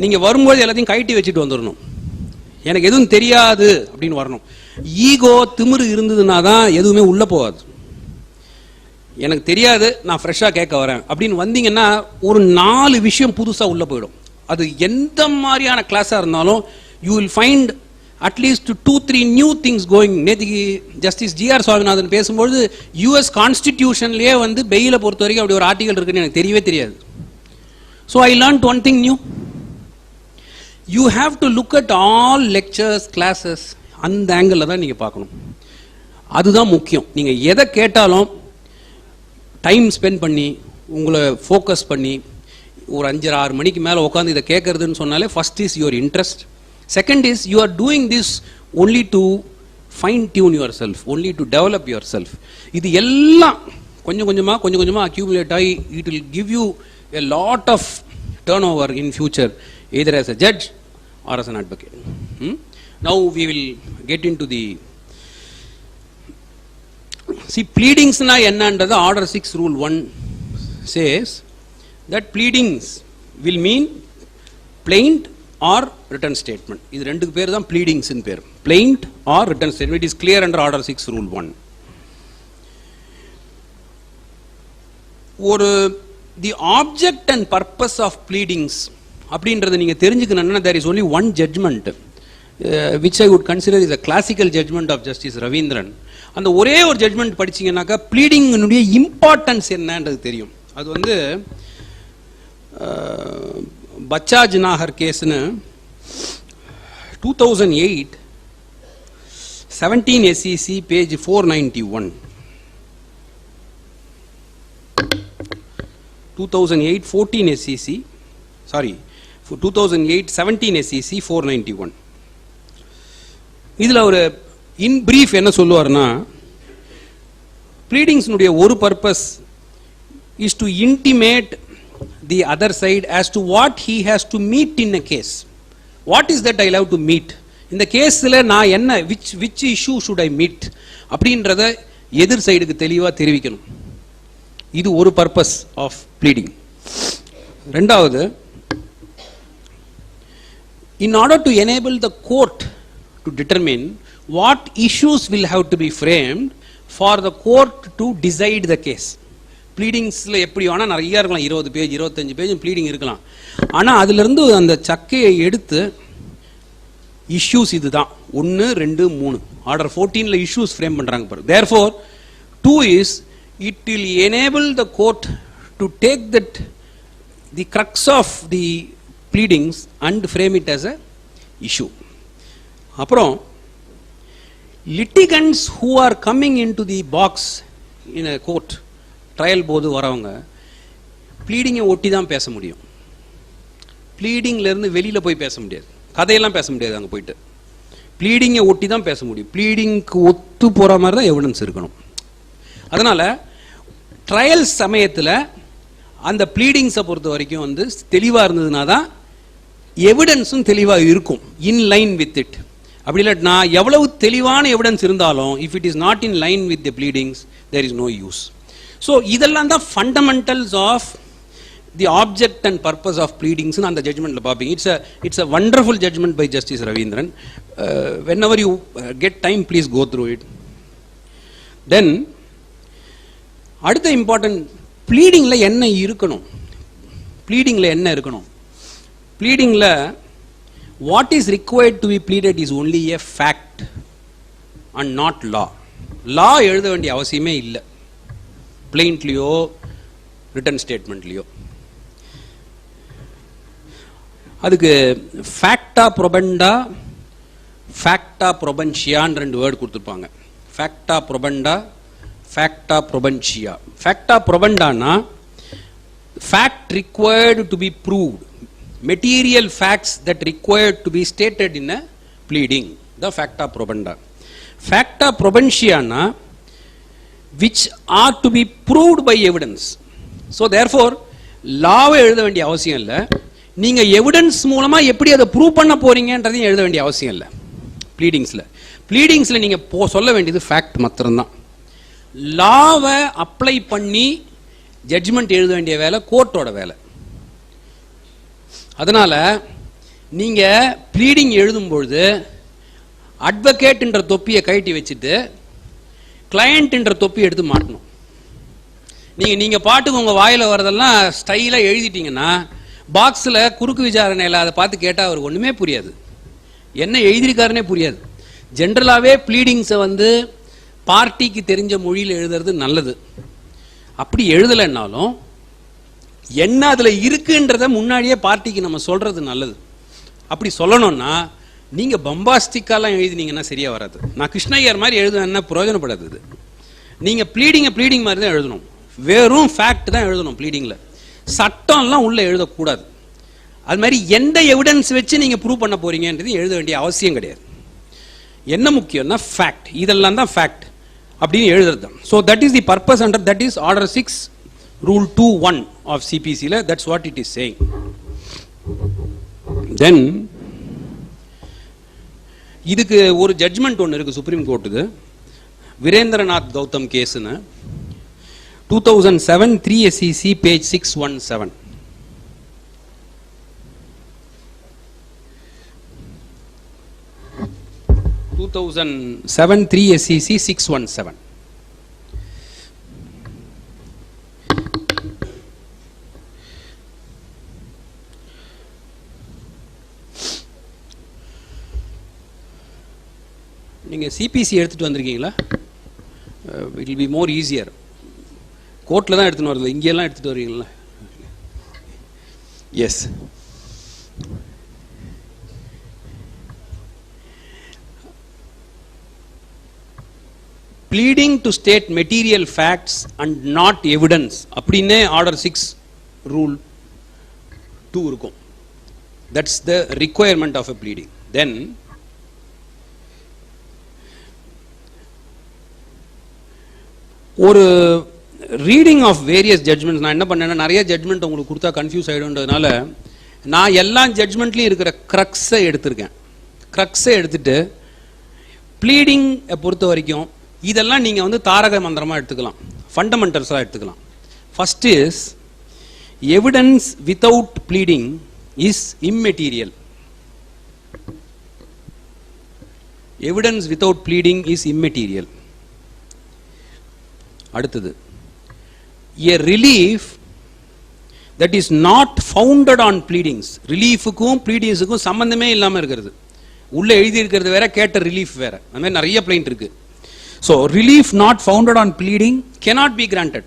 நீங்கள் வரும்போது எல்லாத்தையும் கைட்டி வச்சுட்டு வந்துடணும். எனக்கு எதுவும் தெரியாது அப்படின்னு வரணும். ஈகோ திமிரு இருந்ததுன்னா தான் எதுவுமே உள்ளே போகாது. எனக்கு தெரியாது, நான் ஃப்ரெஷ்ஷாக கேட்க வரேன் அப்படின்னு வந்தீங்கன்னா ஒரு 4 விஷயம் புதுசாக உள்ளே போயிடும். அது எந்த மாதிரியான கிளாஸாக இருந்தாலும் you will find at least 2-3 new things going. நேற்றுக்கு ஜஸ்டிஸ் ஜிஆர் சுவாமிநாதன் பேசும்பொழுது யூஎஸ் கான்ஸ்டிடியூஷன்லேயே வந்து பெயிலை பொறுத்த வரைக்கும் அப்படி ஒரு ஆர்டிகல் இருக்குன்னு எனக்கு தெரியவே தெரியாது. So I learnt one thing new. You have to look at all lectures, classes, அந்த ஆங்கிளில் தான் நீங்கள் பார்க்கணும். அதுதான் முக்கியம். நீங்கள் எதை கேட்டாலும் டைம் ஸ்பெண்ட் பண்ணி உங்களை ஃபோக்கஸ் பண்ணி ஒரு 5-6 மணிக்கு மேலே உட்காந்து இதை கேட்குறதுன்னு சொன்னாலே first is your interest. Second is you are doing this only to fine tune yourself, only to develop yourself. இது எல்லாம் கொஞ்சம் கொஞ்சமாக accumulate ஆகி it will give you a lot of turnover in future, either as a judge or as an advocate. Now we will get into the pleadings na என்னன்றது Order 6 Rule 1 says that pleadings will mean plaint or written statement. இது ரெண்டுக்கு பேர் தான் pleadings இன் பேர். plaint or written statement. It is clear under Order 6 Rule 1. ஒரு the object and purpose of pleadings அப்படின்றத நீங்க தெரிஞ்சுக்கணும்னா there is only one judgment which I would consider is a classical judgment of Justice Ravindran. அந்த ஒரே ஒரு judgment படிச்சீங்கன்னாக்கா pleading உடைய இம்பார்ட்டன்ஸ் என்னன்றது தெரியும். அது வந்து பச்சாஜ் நாகர் கேஸ்னு 2008 17 SEC page 491. 2008 14 SEC, sorry 2008 17 SEC 491. இதில் ஒரு இன் பிரீஃப் என்ன சொல்லுவார்னா, ப்ளீடிங்ஸ்னுடைய ஒரு purpose is to intimate the other side as to what he has to meet in a case. What is that I have to meet? இந்த கேஸில் நான் என்ன which issue should I meet அப்படின்றத எதிர் சைடுக்கு தெளிவாக தெரிவிக்கணும். இது ஒரு பர்பஸ் ஆஃப் ப்ளீடிங். ரெண்டாவது, in order to enable the court to determine what issues will have to be framed for the court to decide the case. ப்ளீடிங்ஸில் எப்படி வேணால் நிறையா இருக்கலாம், 20 பேஜ் 25 பேஜ் ப்ளீடிங் இருக்கலாம். ஆனால் அதிலிருந்து அந்த சக்கையை எடுத்து இஷ்யூஸ் இது தான் 1 2 3 ஆர்டர் 14 இஷ்யூஸ் ஃப்ரேம் பண்ணுறாங்க பாரு. Therefore 2 is it will enable the court to take that the crux of the pleadings and frame it as a issue. அப்புறம் litigants who are coming into the box in a court trial போது வரவங்க ப்ளீடிங்கை ஒட்டி தான் பேச முடியும். ப்ளீடிங்லேருந்து வெளியில் போய் பேச முடியாது, கதையெல்லாம் பேச முடியாது. அங்கே போயிட்டு ப்ளீடிங்கை ஒட்டி தான் பேச முடியும். ப்ளீடிங்க்கு ஒத்து போகிற மாதிரி தான் எவிடன்ஸ் இருக்கணும். அதனால் ட்ரையல் சமயத்தில் அந்த ப்ளீடிங்ஸை பொறுத்த வரைக்கும் வந்து தெளிவாக இருந்ததுனா தான் எவிடன்ஸும் தெளிவாக இருக்கும், இன் லைன் வித் இட். அப்படி இல்லாட்டினா எவ்வளவு தெளிவான எவிடன்ஸ் இருந்தாலும் if it is not in line with the pleadings there is no use. So இதெல்லாம் தான் fundamentals of the object and purpose of ப்ளீடிங்ஸ்னு அந்த ஜட்ஜ்மெண்ட்டில் பார்ப்பீங்க. It's a wonderful judgment by justice Ravindran. whenever you get time, please go through it. Then அடுத்த இம்பார்ட்டன்ட், ப்ளீடிங்கில் என்ன இருக்கணும்? ப்ளீடிங்கில் என்ன இருக்கணும்? ப்ளீடிங்கில் what is required to be pleaded is only a fact and not law. law எழுத வேண்டிய அவசியமே இல்லை, பிளெயின்ட்லியோ ரிட்டன் ஸ்டேட்மெண்ட்லியோ. அதுக்கு ஃபேக்டா ப்ரொபண்டா, ஃபேக்டா ப்ரொபன்ஷியான்னு 2 வேர்டு கொடுத்துருப்பாங்க. Facta probanda, facta probantia. Facta ப்ரொபண்டானா fact required to be proved, material facts that required to be stated in a pleading, the facta probanda. Facta probantia na which are to be proved by evidence. So therefore law எழுத வேண்டிய அவசியம் இல்லை, நீங்க எவிடன்ஸ் மூலமா எப்படி அதை ப்ரூவ் பண்ண போறீங்கன்றதையும் எழுத வேண்டிய அவசியம் இல்லை. ப்ளீடிங்ஸ்ல நீங்க சொல்ல வேண்டியது ஃபேக்ட் மாத்திரம்தான். லாவை அப்ளை பண்ணி ஜட்ஜ்மெண்ட் எழுத வேண்டிய வேலை கோர்ட்டோட வேலை. அதனால நீங்க ப்ளீடிங் எழுதும்பொழுது அட்வொகேட் என்ற தொப்பியை கழட்டி வச்சுட்டு கிளையண்ட் என்ற தொப்பி எடுத்து மாட்டணும். நீங்க பாட்டுக்கு உங்க வாயில வரதெல்லாம் ஸ்டைலா எழுதிட்டீங்கன்னா பாக்ஸில் குறுக்கு விசாரணையில் அதை பார்த்து கேட்டால் அவருக்கு ஒன்றுமே புரியாது, என்ன எழுதியிருக்காருன்னே புரியாது. ஜென்ரலாகவே ப்ளீடிங்ஸை வந்து பார்ட்டிக்கு தெரிஞ்ச மொழியில் எழுதுறது நல்லது. அப்படி எழுதலைன்னாலும் என்ன அதில் இருக்குன்றத முன்னாடியே பார்ட்டிக்கு நம்ம சொல்கிறது நல்லது. அப்படி சொல்லணும்னா நீங்கள் பம்பாஸ்டிக்காலாம் எழுதினீங்கன்னா சரியாக வராது. நான் கிருஷ்ணய்யர் மாதிரி எழுதுனா பிரயோஜனப்படாது. நீங்கள் ப்ளீடிங் மாதிரி தான் எழுதணும், வெறும் ஃபேக்ட் தான் எழுதணும். ப்ளீடிங்கில் சட்டம்லாம் உள்ளே எழுதக்கூடாது. அது மாதிரி எந்த எவிடன்ஸ் வச்சு நீங்கள் ப்ரூவ் பண்ண போறீங்கன்றது எழுத வேண்டிய அவசியம் கிடையாது. என்ன முக்கியம்னா ஃபேக்ட், இதெல்லாம் தான் ஃபேக்ட் அப்படின்னு எழுதுறது தான். So that is the purpose under that is order 6 Rule 2(1) of CPC. That's what it is saying. Then இதுக்கு ஒரு ஜட்ஜ்மெண்ட் ஒன்று இருக்கு சுப்ரீம் கோர்ட்டுக்கு, Veerendranath Gautham கேஸ்னு, 2007 3 SEC page 617. (2007 3 SEC 617). நீங்கள் சிபிசி எடுத்துகிட்டு வந்திருக்கீங்களா? It will be more easier. கோர்ட்டில் தான் எடுத்துன்னு வரது, இங்கெல்லாம் எடுத்துகிட்டு வரீங்களா? Yes. Pleading to state material facts and not evidence அப்படின்னே ஆர்டர் 6 Rule 2 இருக்கும். That's the requirement of a pleading. Then ஒரு ரீடிங் ஆஃப் வேரியஸ் ஜட்ஜ்மெண்ட்ஸ், நான் என்ன பண்ணேன்னா நிறைய ஜட்ஜ்மெண்ட் உங்களுக்கு கொடுத்தா கன்ஃபியூஸ் ஆகிடும்ன்றதுனால நான் எல்லா ஜட்ஜ்மெண்ட்லையும் இருக்கிற க்ரக்ஸை எடுத்திருக்கேன். க்ரக்ஸை எடுத்துட்டு ப்ளீடிங்கை பொறுத்த வரைக்கும் இதெல்லாம் நீங்கள் வந்து தாரக மந்திரமாக எடுத்துக்கலாம், ஃபண்டமெண்டல்ஸாக எடுத்துக்கலாம். First is evidence without bleeding is immaterial. Evidence without bleeding is immaterial. அடுத்தது, a relief that is not founded on pleadings. ரிலீஃபுக்கும் ப்ளீடிங்ஸுக்கும் சம்பந்தமே இல்லாமல் இருக்கிறது, உள்ள எழுதி இருக்கிறது வேற, கேட்ட ரிலீஃப் வேற. அந்த மாதிரி நிறைய பிளைண்ட் இருக்கு. So relief not founded on bleeding cannot be granted.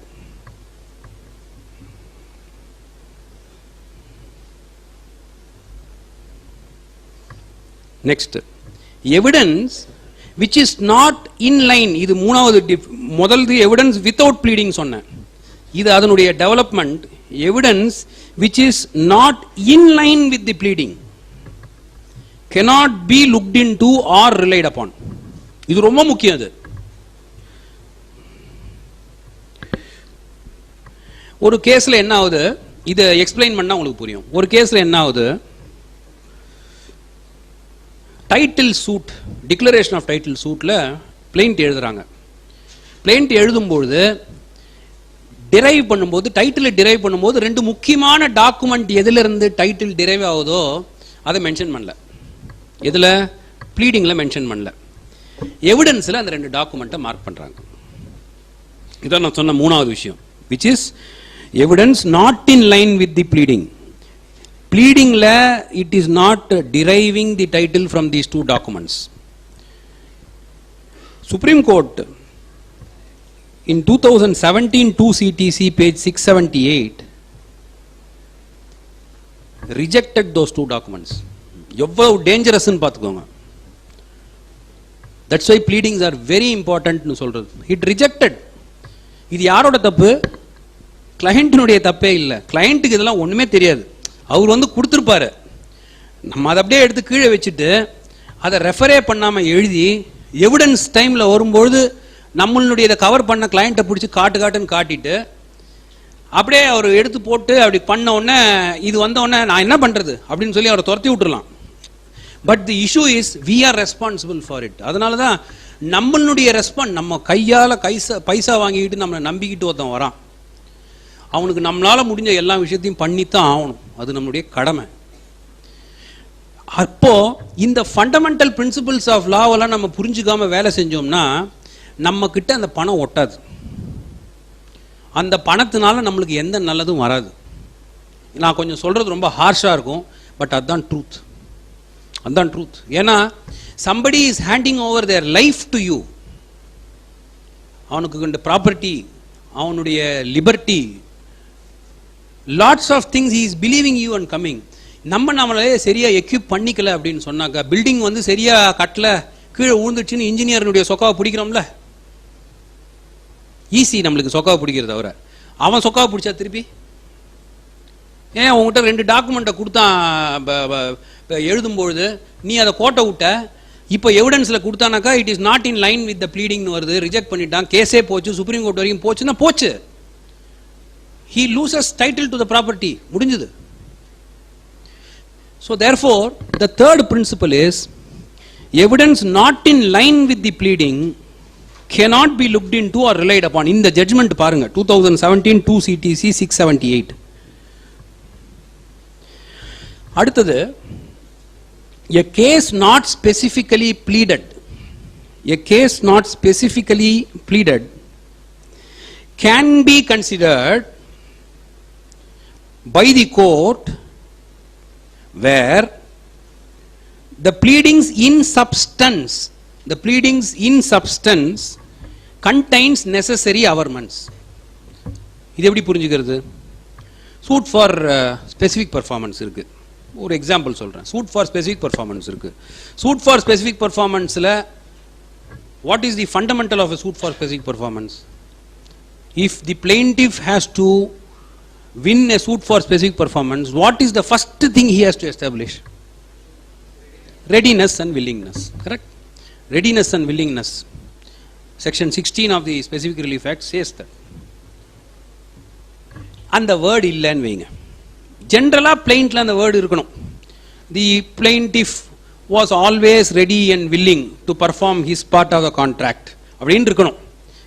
Next, evidence which is not in line. இது மூணாவது. முதல்து எவிடன்ஸ் வித்தவுட் ப்ளீடிங் சொன்னேன், இது அதனுடைய development. Evidence which is not in line with the pleading. cannot be looked into or relied upon. இது ரொம்ப முக்கியம். அது ஒரு கேஸ்ல என்ன ஆகுது, இதை எக்ஸ்பிளைன் பண்ணா உங்களுக்கு புரியும். ஒரு கேஸ்ல என்ன ஆகுது, title suit, declaration of title சூட்ல பிளைண்ட் எழுதுறாங்க. பிளைண்ட் எழுதும்போது டிரைவ் பண்ணும்போது, டைட்டில் டிரைவ் பண்ணும்போது ரெண்டு முக்கியமான டாக்குமெண்ட் எதுல இருந்து டைட்டில் டிரைவ் ஆகுதோ அதை மென்ஷன் பண்ணல. எதுல? ப்ளீடிங்ல மென்ஷன் பண்ணல. எவிடன்ஸ்ல அந்த ரெண்டு டாக்குமெண்ட்டை மார்க் பண்றாங்க. இதான் நான் சொன்ன மூணாவது விஷயம், which is evidence not in line with the pleading. Pleading la it is not deriving the title from these two documents. Supreme Court in 2017 2 CTC page 678 rejected those two documents. எவ்வளவு dangerous ன்னு பாத்துக்கோங்க. That's why pleadings are very important னு சொல்றது. It rejected. இது யாரோட தப்பு? கிளையண்டினுடைய தப்பே இல்லை. கிளையண்ட்டுக்கு இதெல்லாம் ஒண்ணுமே தெரியாது. அவர் வந்து கொடுத்துருப்பாரு, நம்ம அதை அப்படியே எடுத்து கீழே வச்சுட்டு அதை ரெஃபரே பண்ணாம எழுதி எவிடன்ஸ் டைம்ல வரும்போது நம்மளுடைய இதை கவர் பண்ண கிளையண்ட்டை பிடிச்சி காட்டுன்னு காட்டிட்டு அப்படியே அவர் எடுத்து போட்டு அப்படி பண்ண உடனே இது வந்த உடனே நான் என்ன பண்றது அப்படின்னு சொல்லி அவரை துரத்தி விட்டுறலாம். But the issue is we are responsible for it. அதனாலதான் நம்மளுடைய ரெஸ்பான்ஸ், நம்ம கையால பைசா வாங்கிக்கிட்டு நம்மளை நம்பிக்கிட்டு ஒருத்தன் வரான், அவனுக்கு நம்மளால முடிஞ்ச எல்லா விஷயத்தையும் பண்ணித்தான் ஆகணும். அது நம்மளுடைய கடமை. அப்போ இந்த ஃபண்டமெண்டல் பிரின்சிபிள்ஸ் ஆஃப் லாவெல்லாம் நம்ம புரிஞ்சுக்காம வேலை செஞ்சோம்னா நம்ம கிட்ட அந்த பணம் ஒட்டாது. அந்த பணத்தினால நம்மளுக்கு எந்த நல்லதும் வராது. நான் கொஞ்சம் சொல்றது ரொம்ப ஹார்ஷா இருக்கும், பட் அதுதான் ட்ரூத். அதுதான் ட்ரூத். ஏன்னா somebody is handing over their life to you. அவனுக்கு இந்த ப்ராப்பர்ட்டி, அவனுடைய liberty, lots of things he is believing you and coming. நம்மளே சரியா எக்யூப் பண்ணிக்கல அப்படின்னு சொன்னாக்க, பில்டிங் வந்து சரியா கட்டல, கீழே விழுந்துச்சுன்னு இன்ஜினியருடைய சொக்காவை பிடிக்கிறோம்ல, ஈஸி நம்மளுக்கு சொக்காவை பிடிக்கிறது. அவரை அவன் சொக்காவை பிடிச்சா திருப்பி ஏன் உங்ககிட்ட ரெண்டு டாக்குமெண்ட்டை கொடுத்தான் எழுதும்பொழுது நீ அதை கோட்டை விட்ட, இப்போ எவிடன்ஸ்ல கொடுத்தானாக்கா it is not in line with the ப்ளீடிங்னு வருது, ரிஜெக்ட் பண்ணிட்டான், கேஸே போச்சு, சுப்ரீம் கோர்ட் வரைக்கும் போச்சுன்னா போச்சு. He loses title to the property. முடிஞ்சது. So therefore, the third principle is evidence not in line with the pleading cannot be looked into or relied upon. In the judgment பாருங்க 2017 2 CTC 678. அடுத்தது, a case not specifically pleaded, a case not specifically pleaded can be considered by the court where the pleadings in substance contains necessary averments. இது எப்படி புரிஞ்சுக்கிறது? சூட் ஃபார் ஸ்பெசிஃபிக் பர்ஃபார்மன்ஸ் இருக்கு. ஒரு எக்ஸாம்பிள் சொல்றேன். சூட் ஃபார் ஸ்பெசிஃபிக் பர்ஃபார்மன்ஸ் இருக்கு. சூட் ஃபார் ஸ்பெசிஃபிக் பர்ஃபார்மன்ஸ்ல what is the fundamental of a suit for specific performance? If the plaintiff has to win a suit for specific performance, what is the first thing he has to establish? Readiness and willingness. Correct? Readiness and willingness. Section 16 of the Specific Relief Act says that. And the word இல்லன்னு வைங்க. ஜென்ரலா பிளைண்ட்ல அந்த வேர்டு இருக்கணும். The plaintiff was always ready and willing to perform his part of the contract அப்படின்னு இருக்கணும்.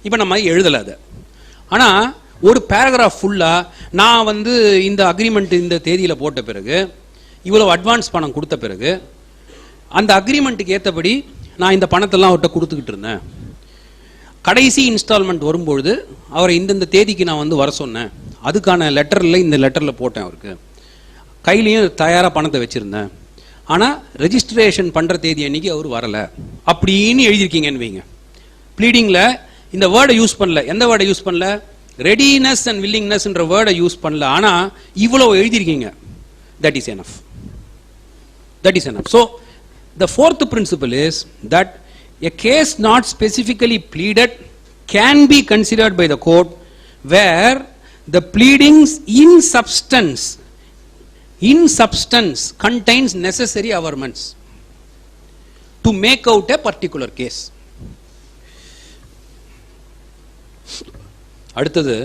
இப்போ நம்ம எழுதல அதை. ஆனா ஒரு பேராகிராஃப் ஃபுல்லா நான் வந்து இந்த அக்ரிமெண்ட் இந்த தேதியில போட்ட பிறகு, இவ்வளவு அட்வான்ஸ் பணம் கொடுத்த பிறகு, அந்த அக்ரிமெண்ட்டுக்கு ஏற்றபடி நான் இந்த பணத்தெல்லாம் அவர்கிட்ட கொடுத்துக்கிட்டு இருந்தேன், கடைசி இன்ஸ்டால்மெண்ட் வரும்பொழுது அவரை இந்தந்த தேதிக்கு நான் வந்து வர சொன்னேன், அதுக்கான லெட்டரில் இந்த லெட்டரில் போட்டேன், அவருக்கு கையிலையும் தயாராக பணத்தை வச்சுருந்தேன், ஆனால் ரெஜிஸ்ட்ரேஷன் பண்ணுற தேதி அன்னைக்கு அவர் வரலை அப்படின்னு எழுதியிருக்கீங்கன்னு வைங்க. ப்ளீடிங்கில் இந்த வேர்டை யூஸ் பண்ணல. எந்த வேர்டை யூஸ் பண்ணல? ரெடினஸ் அண்ட் வில்லிங்னஸ்ன்ற வேர்டை யூஸ் பண்ணல. ஆனால் இவ்வளோ எழுதியிருக்கீங்க. That is enough. That is enough. So, the fourth principle is that a case not specifically pleaded can be considered by the court where the pleadings in substance contains necessary averments. to make out a particular case. அடுத்தது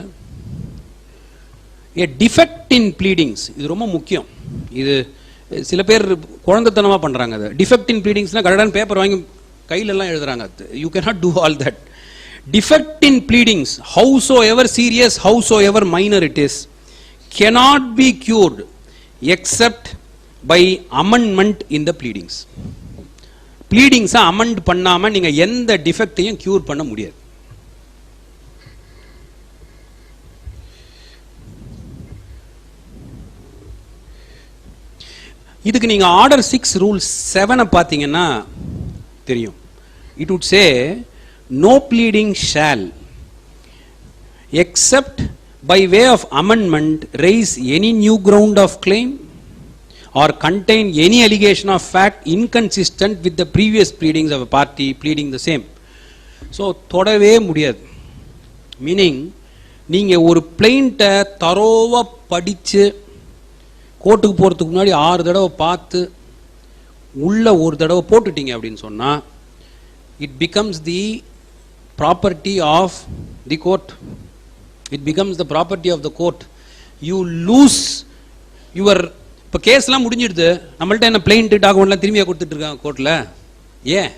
a defect in pleadings. இது ரொம்ப முக்கியம். இது சில பேர் குழந்தைத்தனமா பண்றாங்க. அது defect in pleadingsனா கடகடன் பேப்பர் வாங்கி கையில எல்லாம் எழுதுறாங்க. You cannot do all that. Defect in pleadings, howsoever serious, howsoever minor it is, cannot be cured except by amendment in the pleadings. Pleadings amend பண்ணாம நீங்க எந்த டிஃபெக்ட்டையும் கியூர் பண்ண முடியாது. இதுக்கு நீங்க ஆர்டர் 6 ரூல் 7 பாத்தீங்கன்னா தெரியும். It would say no pleading shall except by way of amendment raise any new ground of claim or contain any allegation of fact inconsistent with the previous pleadings of a party pleading the same. So தொடவே முடியாது. மீனிங் நீங்க ஒரு பிளைண்ட்டை தரோவா படிச்சு கோர்ட்டுக்கு போறதுக்கு முன்னாடி 6 தடவை பார்த்து உள்ள ஒரு தடவை போட்டுட்டீங்க அப்படின்னு சொன்னா it becomes the property of the court. It becomes the property of the court. You lose your இப்போ கேஸ்லாம் முடிஞ்சிடுது, நம்மள்ட்ட என்ன பிளைண்ட் டாக்குமெண்ட்லாம் திரும்பியா கொடுத்துட்டு இருக்காங்க கோர்ட்டில். ஏன்?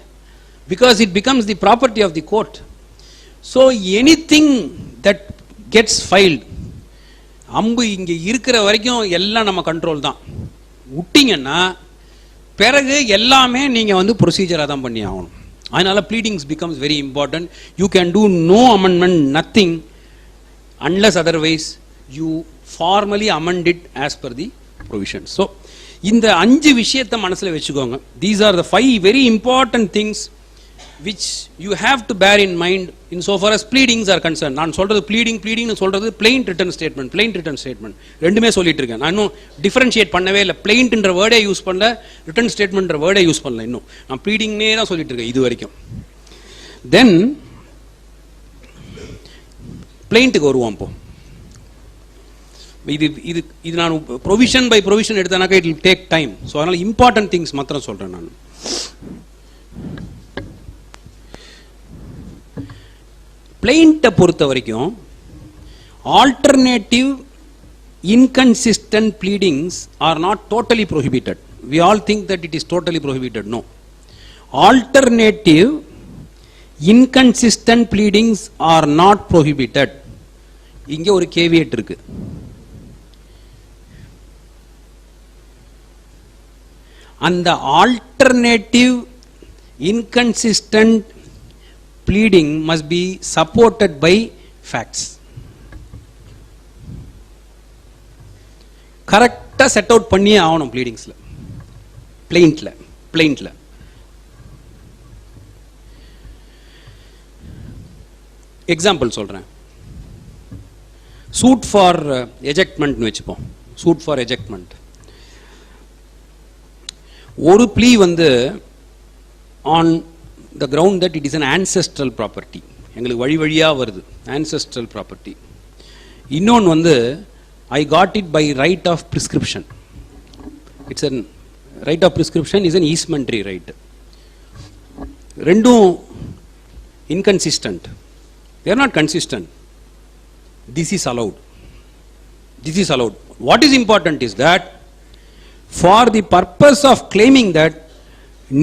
Because it becomes the property of the court. So anything that gets filed, அம்பு இங்கே இருக்கிற வரைக்கும் எல்லாம் நம்ம கண்ட்ரோல் தான். விட்டிங்கன்னா பிறகு எல்லாமே நீங்கள் வந்து ப்ரொசீஜராக தான் பண்ணி ஆகணும். அதனால pleadings becomes very important. You can do no amendment, nothing, unless otherwise you formally amend it as per the provision. So இந்த 5 விஷயத்தை மனசுல வெச்சுக்கோங்க. These are the 5 very important things which you have to bear in mind in so far as pleadings are concerned. நான் சொல்றது pleading னு சொல்றது plain written statement ரெண்டுமே சொல்லிட்டு இருக்கேன். நான் இன்னும் டிஃபரன்ஷியேட் பண்ணவே இல்லை. plain என்ற வேர்டே யூஸ் பண்ணல, written statement என்ற வேர்டே யூஸ் பண்ணல. இன்னும் நான் pleadingனே தான் சொல்லிட்டு இருக்கேன் இது வரைக்கும். Then plainட்டுக்கு வருவோம். இப்போ இது நான் ப்ரொவிஷன் பை ப்ரொவிஷன் எடுத்தனாக்கா it will take time. So அதனால இம்பார்ட்டன்ட் திங்ஸ் மாத்திரம் சொல்றேன் நான். பிளைண்ட்டை பொறுத்த வரைக்கும் alternative inconsistent pleadings are not totally prohibited. We all think that it is totally prohibited. No, alternative inconsistent pleadings are not prohibited. இங்கே ஒரு கேவியட் இருக்கு. அந்த alternative inconsistent pleading must be supported by facts. கரெக்டா செட் அவுட் பண்ணியே ஆகணும் ப்ளீடிங்ஸ்ல, பிளைண்ட்ல. எக்ஸாம்பிள் சொல்றேன். சூட் ஃபார் எஜெக்ட்மெண்ட் வச்சுப்போம். சூட் ஃபார் எஜெக்ட்மெண்ட் ஒரு ப்ளீ வந்து on the ground that it is an ancestral property, எங்களுக்கு வழி வழியாக வருது ஆன்செஸ்ட்ரல் ப்ராப்பர்ட்டி. இன்னொன்று வந்து I got it by right of prescription. It's an right of prescription is an easementary right. ரெண்டும் inconsistent, they are not consistent. This is allowed. What is important is that for the purpose of claiming that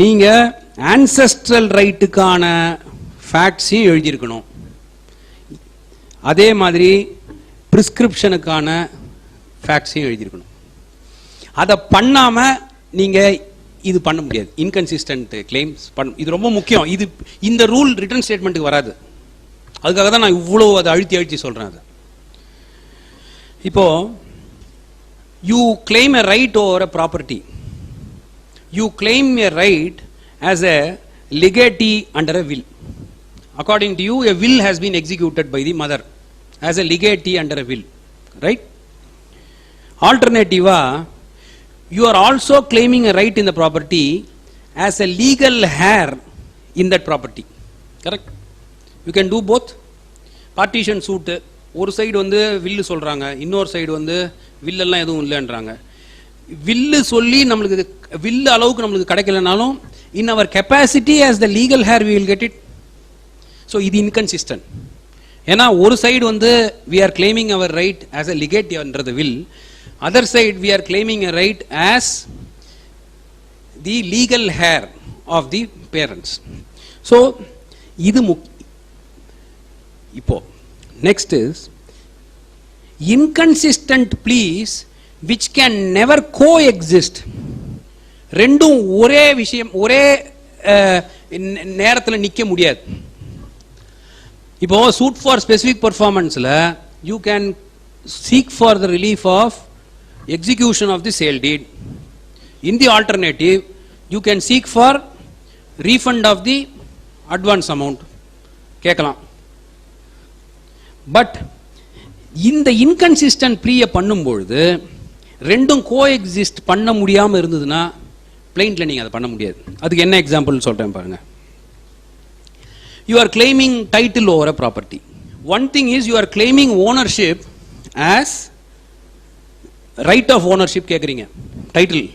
நீங்க ancestral ரைட்டுக்கான ஃபேக்ட்ஸையும் எழுதியிருக்கணும், அதே மாதிரி பிரிஸ்கிரிப்ஷனுக்கான ஃபேக்ட்ஸையும் எழுதியிருக்கணும். அதை பண்ணாம நீங்க இது பண்ண முடியாது. இன்கன்சிஸ்டன்ட் கிளைம்ஸ் இது ரொம்ப முக்கியம். இது இந்த ரூல் ரிட்டன் ஸ்டேட்மெண்ட்டுக்கு வராது. அதுக்காக தான் நான் இவ்வளோ அதை அழுத்தி சொல்றேன். அது இப்போ you claim a right over a property. You claim a right as a legatee under a will. According to you, a will has been executed by the mother as a legatee under a will, right? ஆல்டர்னேட்டிவா, you are also claiming a right in the property as a legal heir in that property, correct? You can do both. Partition suit, ஒரு சைடு வந்து வில்லு சொல்றாங்க, இன்னொரு சைடு வந்து வில்லெல்லாம் எதுவும் இல்லைன்றாங்க. வில்லு சொல்லி நம்மளுக்கு வில்லு அளவுக்கு நம்மளுக்கு கிடைக்கலனாலும் in our capacity as the legal heir we will get it. So இது inconsistent. ஏன்னா ஒரு சைடு வந்து we are claiming our right as a legate under the will, other side we are claiming a right as the legal heir of the parents. So இது இப்போ next is inconsistent pleas which can never coexist. ரெண்டும் ஒரே விஷயம் ஒரே நேரத்தில் நிக்க முடியாது. இப்போ suit for specific performanceல you can seek for the relief of execution of the sale deed. In the alternative you can seek for refund of the advance amount கேட்கலாம். பட் இந்த இன்கன்சிஸ்டன்ட் ப்ளீயை பண்ணும்பொழுது ரெண்டும் கோஎக்ஸிஸ்ட் பண்ண முடியாமல் இருந்ததுன்னா பிளைன்ட்ல நீங்கள் அதை பண்ண முடியாது. அதுக்கு என்ன எக்ஸாம்பிள்னு சொல்கிறேன் பாருங்க. You are claiming title over a property. One thing is you are claiming ownership as right of ownership கேட்குறீங்க, டைட்டில்.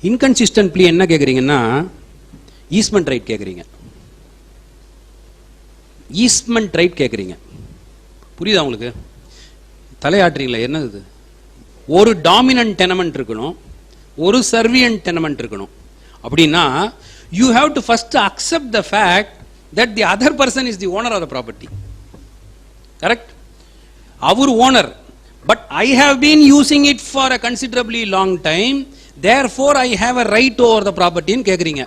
இன்கன்சிஸ்டன்ட் ப்ளீ என்ன கேட்குறீங்கன்னா ஈஸ்மெண்ட் ரைட் கேட்குறீங்க. ஈஸ்மெண்ட் ரைட் கேட்குறீங்க. புரியுதா உங்களுக்கு? தலையாட்டுறீங்களா? என்னது இது? ஒரு டாமினன்ட் டெனமெண்ட் இருக்கணும், ஒரு சர்வியன்ட் டெனமெண்ட் இருக்கணும். அப்படின்னா you have to first accept the fact that the other person is the owner of the property. Correct? Our owner, but I have been using it for a considerably long time, therefore I have a right over the property ன்னு கேக்குறீங்க.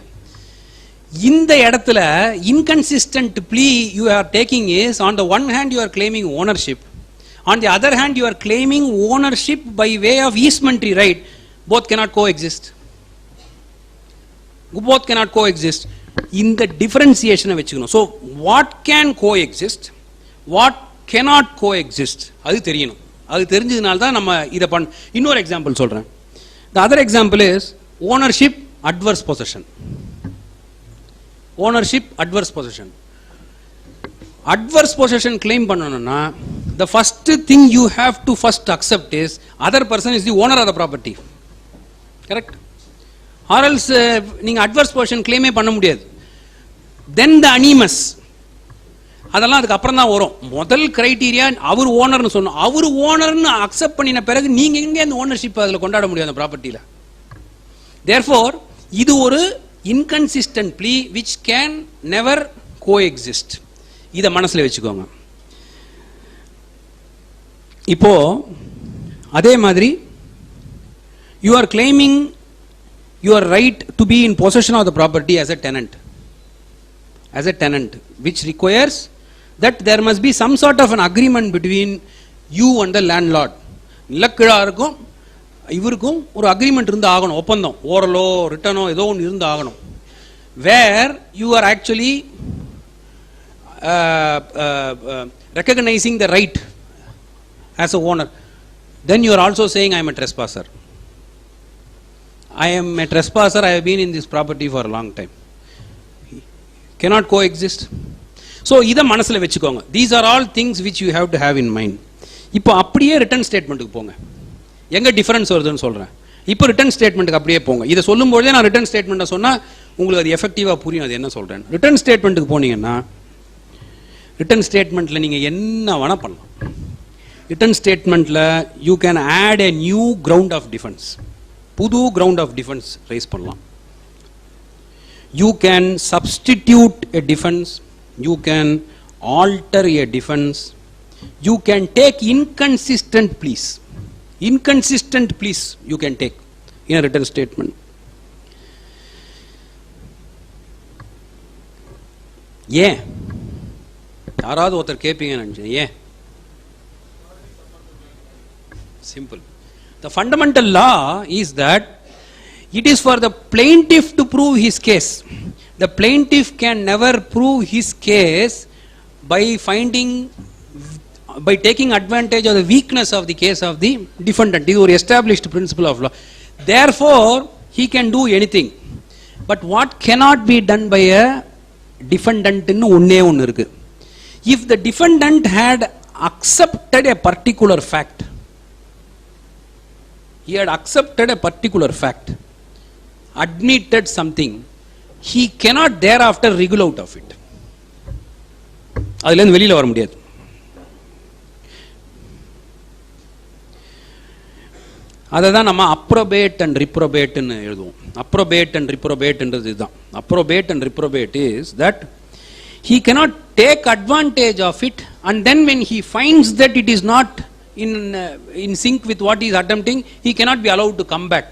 இந்த இடத்துல inconsistent plea you are taking is, on the one hand you are claiming ownership, on the other hand you are claiming ownership by way of easementary right. Both cannot coexist. Both cannot coexist. இந்த டிஃபரன்சியேஷனை வச்சுக்கணும். So what can coexist, what cannot coexist அது தெரியணும். அது தெரிஞ்சதுனால தான் நம்ம இதை இன்னொரு எக்ஸாம்பிள் சொல்கிறேன். The other example is ownership adverse possession. Ownership adverse possession. Adverse possession claim பண்ணணும்னா the first thing you have to first accept is other person is the owner of the property. Correct? Or else நீங்கள் அட்வர்ஸ் பொசிஷன் கிளைமே பண்ண முடியாது. தென் த அனிமஸ், அதெல்லாம் அதுக்கு அப்புறம் தான் வரும். முதல் கிரைட்டீரியா அவர் ஓனர்னு சொன்னோம். அவர் ஓனர்னு அக்செப்ட் பண்ணின பிறகு நீங்கள் எங்கே அந்த ஓனர்ஷிப் அதில் கொண்டாட முடியும் அந்த ப்ராப்பர்ட்டியில். தேர்ஃபோர் இது ஒரு inconsistent plea which can never coexist. இதை மனசில் வச்சுக்கோங்க. இப்போ அதே மாதிரி you are claiming your right to be in possession of the property as a tenant, which requires that there must be some sort of an agreement between you and the landlord. நிலக்கிழாருக்கும் இவருக்கும் ஒரு அக்ரிமெண்ட் இருந்து ஆகணும், ஒப்பந்தம், ஓரலோ ரிட்டனோ ஏதோ ஒன்று இருந்து ஆகணும். Where you are actually recognizing the right as a owner, then you are also saying I am a trespasser. I am a trespasser, I have been in this property for a long time. Cannot coexist. So இதை மனசில் வச்சுக்கோங்க. These are all things which you have to have in mind. இப்போ அப்படியே ரிட்டர்ன் ஸ்டேட்மெண்ட்டுக்கு போங்க. எங்கே டிஃபரன்ஸ் வருதுன்னு சொல்கிறேன். இப்போ ரிட்டர்ன் ஸ்டேட்மெண்ட்டுக்கு அப்படியே போங்க. இதை சொல்லும்போதே நான் ரிட்டர்ன் ஸ்டேட்மெண்ட்டை சொன்னால் உங்களுக்கு அது எஃபெக்டிவாக புரியும் அது என்ன சொல்கிறேன். ரிட்டர்ன் ஸ்டேட்மெண்ட்டுக்கு போனீங்கன்னா ரிட்டர்ன் ஸ்டேட்மெண்ட்டில் நீங்கள் என்ன வேணால் பண்ணலாம். ரிட்டர்ன் ஸ்டேட்மெண்ட்டில் you can add a new ground of defence. புது கிரவுண்ட் ஆஃப் டிஃபென்ஸ் ரைஸ் பண்ணலாம். You can substitute a defence, you can alter a defence, you can take inconsistent pleas. Inconsistent pleas you can take in a written statement. ஏன் யாராவது ஒருத்தர் கேட்பீங்கன்னு நினைச்சேன். ஏன்? Simple. The fundamental law is that it is for the plaintiff to prove his case. The plaintiff can never prove his case by taking advantage of the weakness of the case of the defendant. This is an established principle of law. Therefore, he can do anything. But what cannot be done by a defendant nu onne onnu irukku. If the defendant had accepted a particular fact, he had accepted a particular fact, admitted something, he cannot thereafter wriggle out of it. அதுலேருந்து வெளியில் வர முடியாது. அதை தான் நம்ம அப்ரோபேட் அண்ட் ரிப்ரோபேட்னு எழுதுவோம். அப்ரோபேட் அண்ட் ரிப்ரோபேட்ன்றது இதுதான். Approbate and reprobate is that he cannot take advantage of it, and then when he finds that it is not in sync with what he is attempting, he cannot be allowed to come back.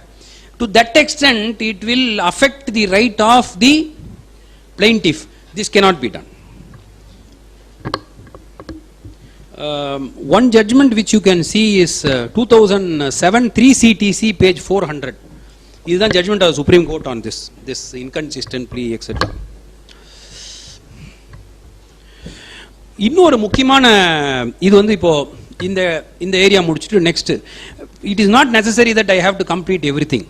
To that extent it will affect the right of the plaintiff. This cannot be done. One judgment which you can see is 2007 3 CTC page 400. This is the judgment of the Supreme Court on this inconsistent plea etc. இன்னொரு முக்கியமான இது வந்து இப்போ இந்த ஏரியா முடிச்சுட்டு next, it is not necessary that I have to complete everything.